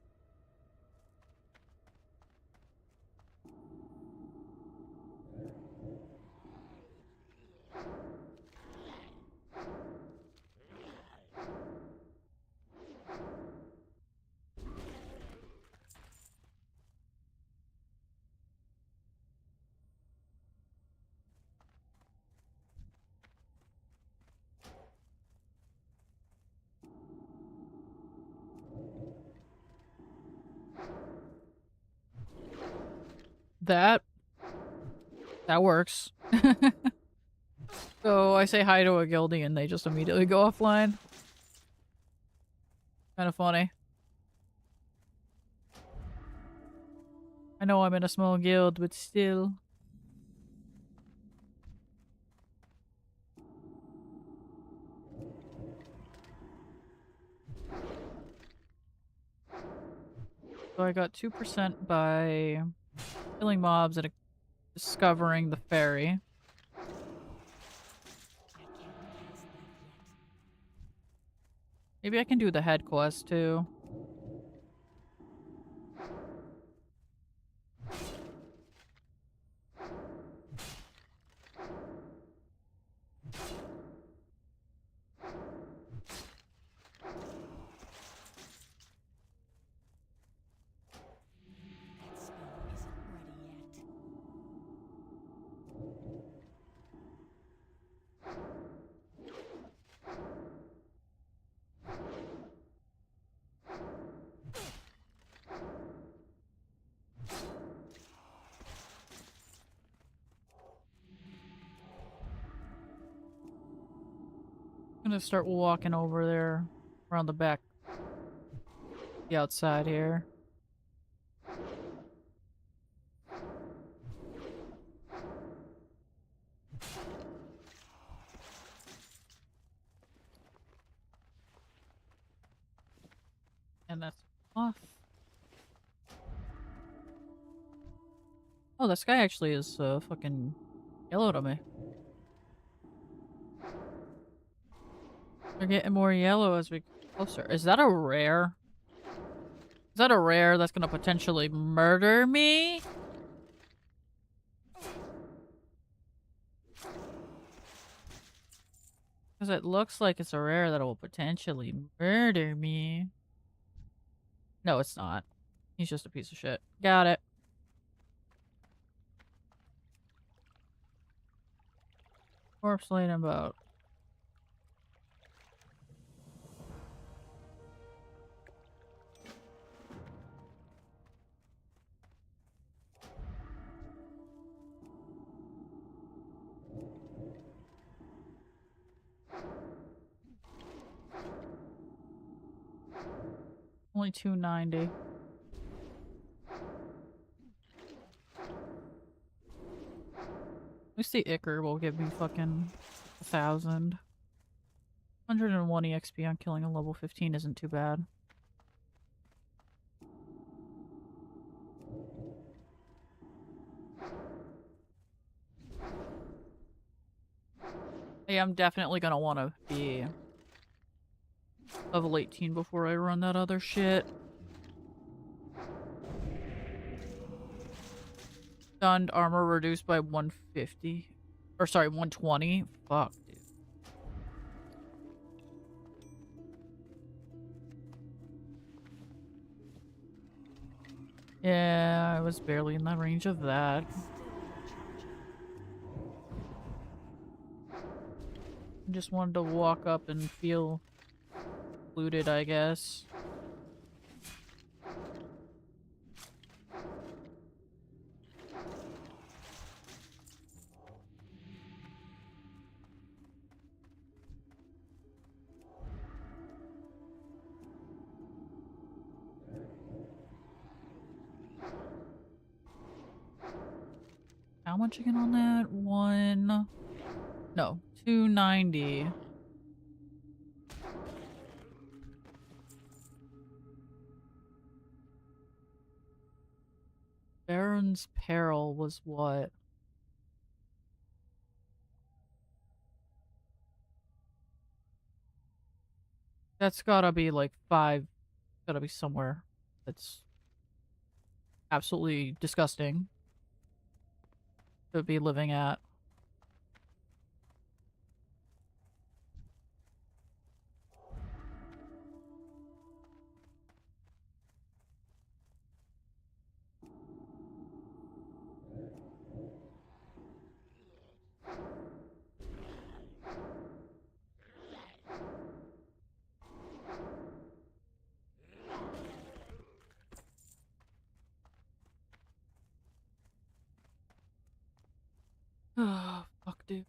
That works. So I say hi to a guildie and they just immediately go offline. Kind of funny. I know I'm in a small guild, but still. So I got 2% by killing mobs and discovering the ferry. Maybe I can do the head quest too. That snow isn't ready yet. I'm gonna start walking over there around the back, the outside here. And that's off. Oh, this guy actually is fucking yellow to me. They're getting more yellow as we get closer. Is that a rare? Is that a rare that's gonna potentially murder me? Because it looks like it's a rare that will potentially murder me. No, it's not. He's just a piece of shit. Got it. Corpse laying about. Only 290. At least the Ichor will give me fucking 1,000. 101 EXP on killing a level 15 isn't too bad. Hey, I'm definitely gonna want to be level 18 before I run that other shit. Stunned armor reduced by 150. Or sorry, 120. Fuck, dude. Yeah, I was barely in the range of that. Just wanted to walk up and feel looted, I guess. how much again on that? No, 290. Baron's Peril was what? That's gotta be like 5. Gotta be somewhere that's absolutely disgusting to be living at. Oh, fuck, dude.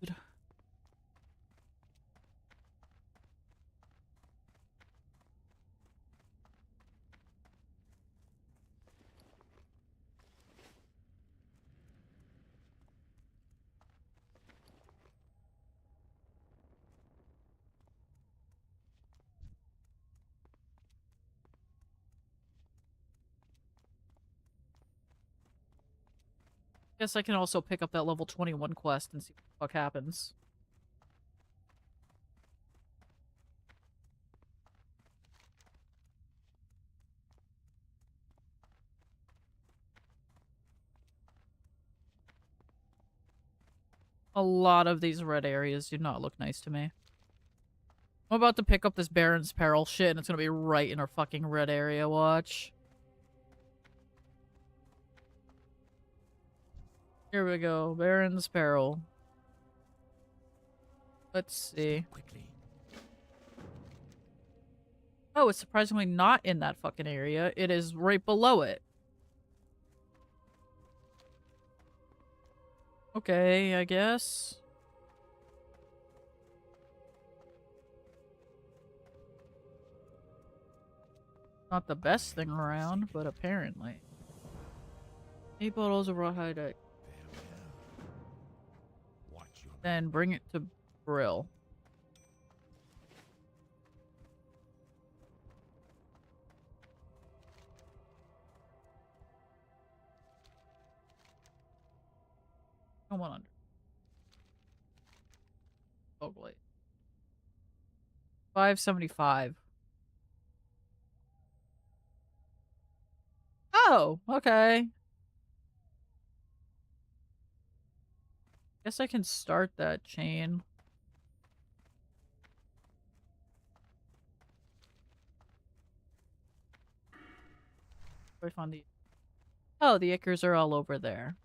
Guess I can also pick up that level 21 quest and see what the fuck happens. A lot of these red areas do not look nice to me. I'm about to pick up this Baron's Peril shit and it's gonna be right in our fucking red area, watch. Here we go, Baron's Peril. Let's see. Quickly. Oh, it's surprisingly not in that fucking area. It is right below it. Okay, I guess. Not the best thing around, but apparently. 8 bottles of rawhide. Farewell. Watch your Then bring it to Brill. Come on under. Oh, wait. 575. Oh, okay. Guess I can start that chain. Where do I find the... Oh, the Ickers are all over there.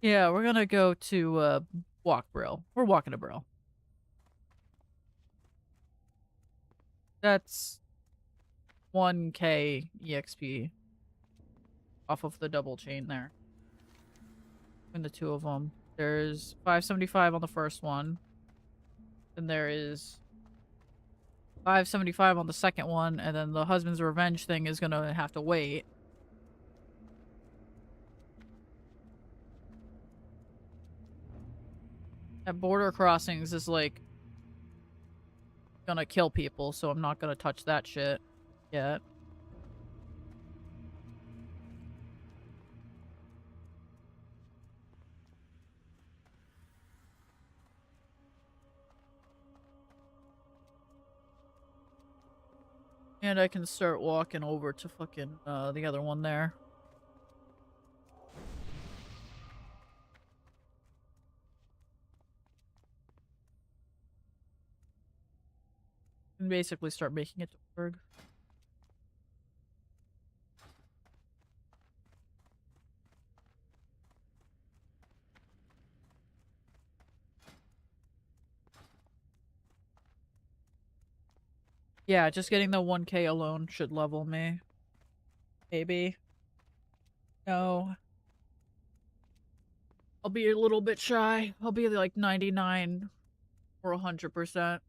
Yeah, we're gonna go to, Walk Brill. We're walking to Brill. That's 1k EXP off of the double chain there. Between the two of them. There's 575 on the first one. And there is 575 on the second one, and then the husband's revenge thing is gonna have to wait. At border crossings is like gonna kill people, so I'm not gonna touch that shit yet. And I can start walking over to fucking the other one there. And basically start making it to Berg. Yeah, just getting the 1k alone should level me. Maybe. No. I'll be a little bit shy. I'll be like 99 or 100%. I'm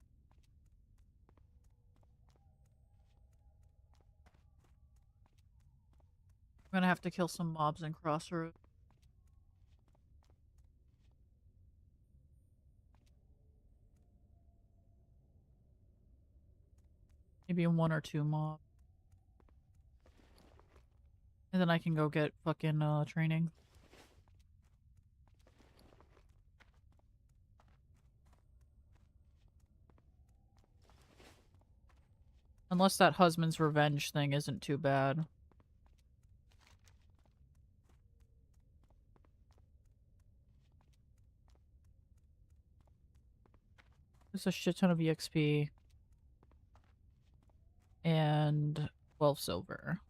gonna have to kill some mobs in Crossroads. Maybe 1 or 2 mobs. And then I can go get fucking training. Unless that husband's revenge thing isn't too bad. There's a shit ton of EXP. And 12 silver.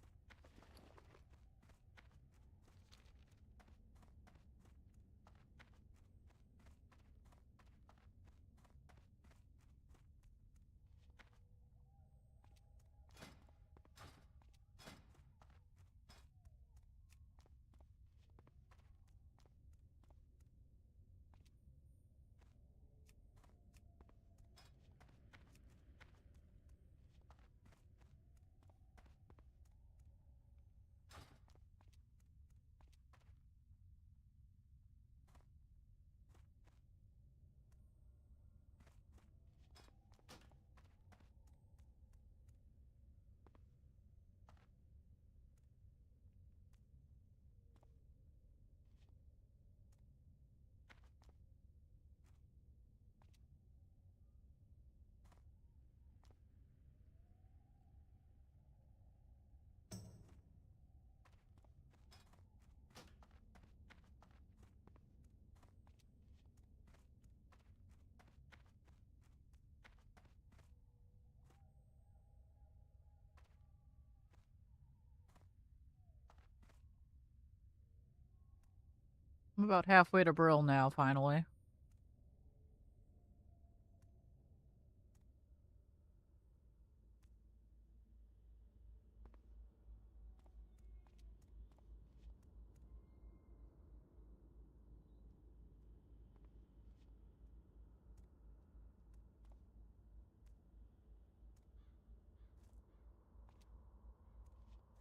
I'm about halfway to Brill now, finally.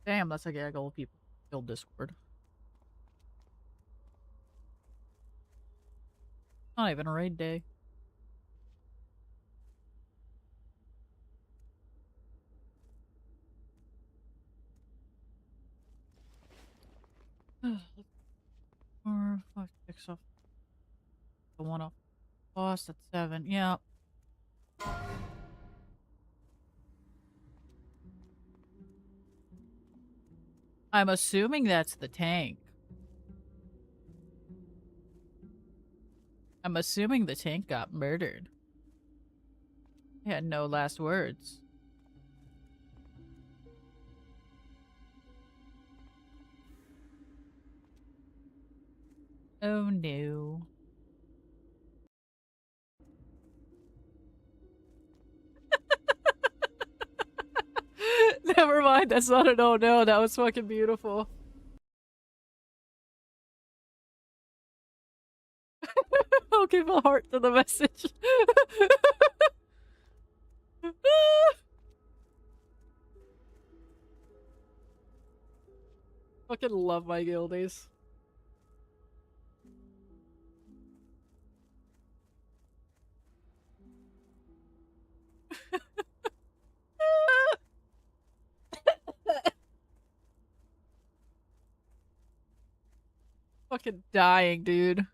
Damn, that's a gaggle of people killed Discord. Not even a raid day. Four, five, six off. The one off. Lost at 7. Yeah. I'm assuming that's the tank. I'm assuming the tank got murdered. He had no last words. Oh no. Never mind, that's not an oh no, that was fucking beautiful. I'll give a heart to the message. Fucking love my guildies. Fucking dying, dude.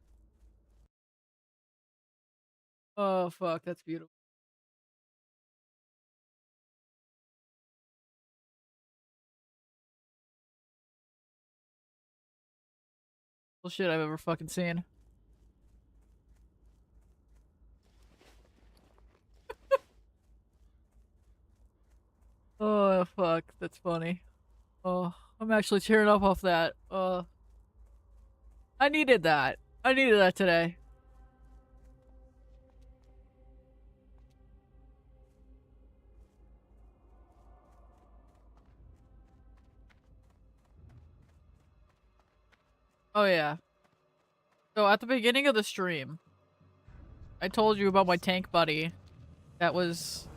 Oh fuck, that's beautiful. Well, shit I've ever fucking seen. Oh fuck, that's funny. Oh, I'm actually tearing up off that. I needed that. I needed that today. Oh yeah. So at the beginning of the stream, I told you about my tank buddy that was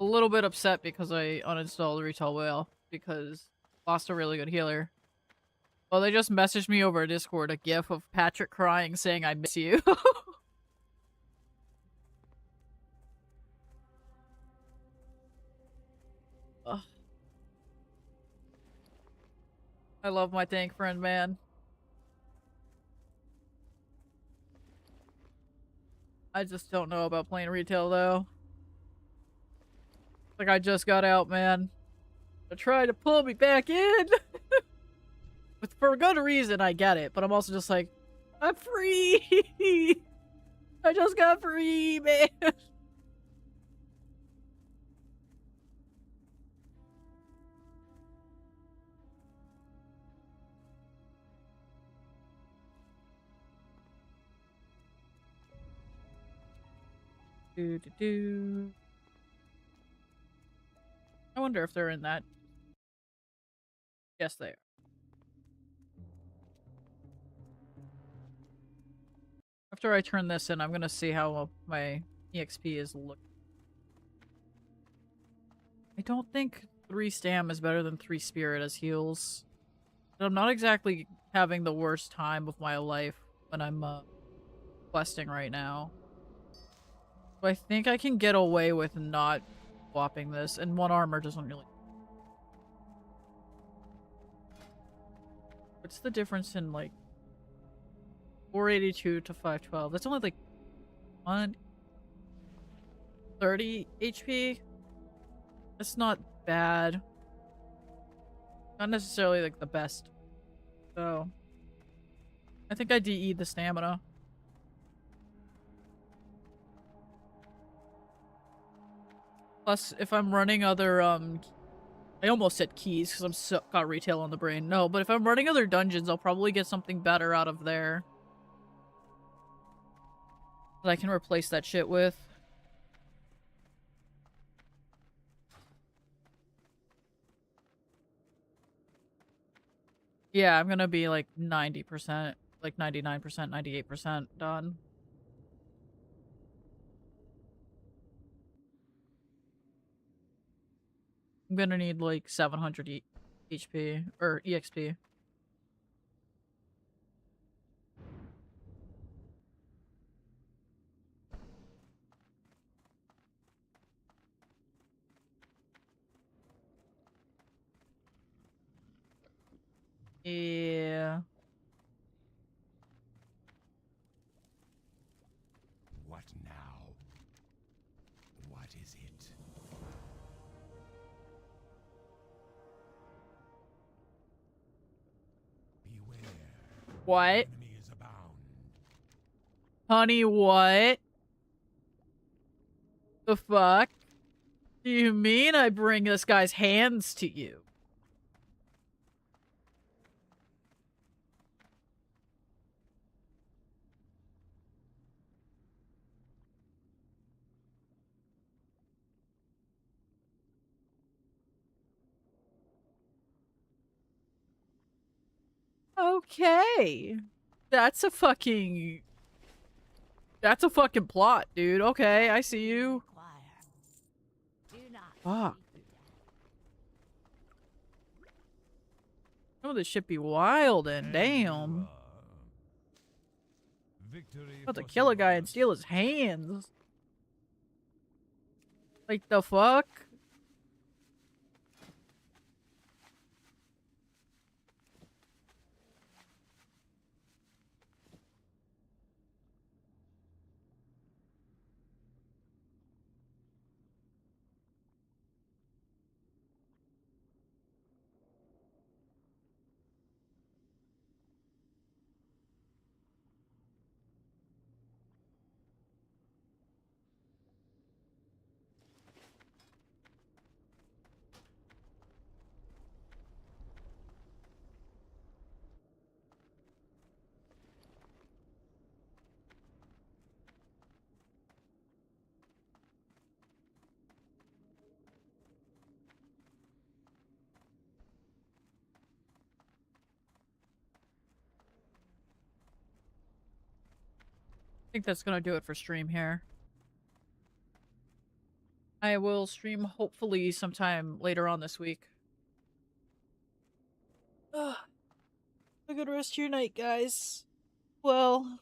a little bit upset because I uninstalled Retail Whale because lost a really good healer. Well, they just messaged me over Discord a gif of Patrick crying saying I miss you. I love my tank friend, man. I just don't know about playing retail, though. Like, I just got out, man. They're trying to pull me back in. For a good reason, I get it. But I'm also just like, I'm free! I just got free, man! Do. I wonder if they're in that. Yes, they are. After I turn this in, I'm gonna see how my EXP is looking. I don't think 3 Stam is better than 3 Spirit as heals. I'm not exactly having the worst time of my life when I'm questing right now. So I think I can get away with not swapping this, and 1 armor doesn't really... What's the difference in, like, 482 to 512? That's only, like, 130 HP? That's not bad. Not necessarily, like, the best. So, I think I DE'd the stamina. Plus, if I'm running other, I almost said keys because I'm got retail on the brain. No, but if I'm running other dungeons, I'll probably get something better out of there that I can replace that shit with. Yeah, I'm gonna be like 90%, like 99%, 98% done. I'm gonna need like 700 HP or EXP. Yeah. What now? What is it? Beware. What? Enemies abound. Honey, what? The fuck? Do you mean I bring this guy's hands to you? Okay. That's a fucking plot, dude. Okay, I see you. Do not Fuck. speak to death. Oh, this shit be wild and damn. Victory About to for kill a guy some and of us. steal his hands. Like the fuck? I think that's gonna do it for stream here. I will stream hopefully sometime later on this week. Ugh. Have a good rest of your night, guys. Well...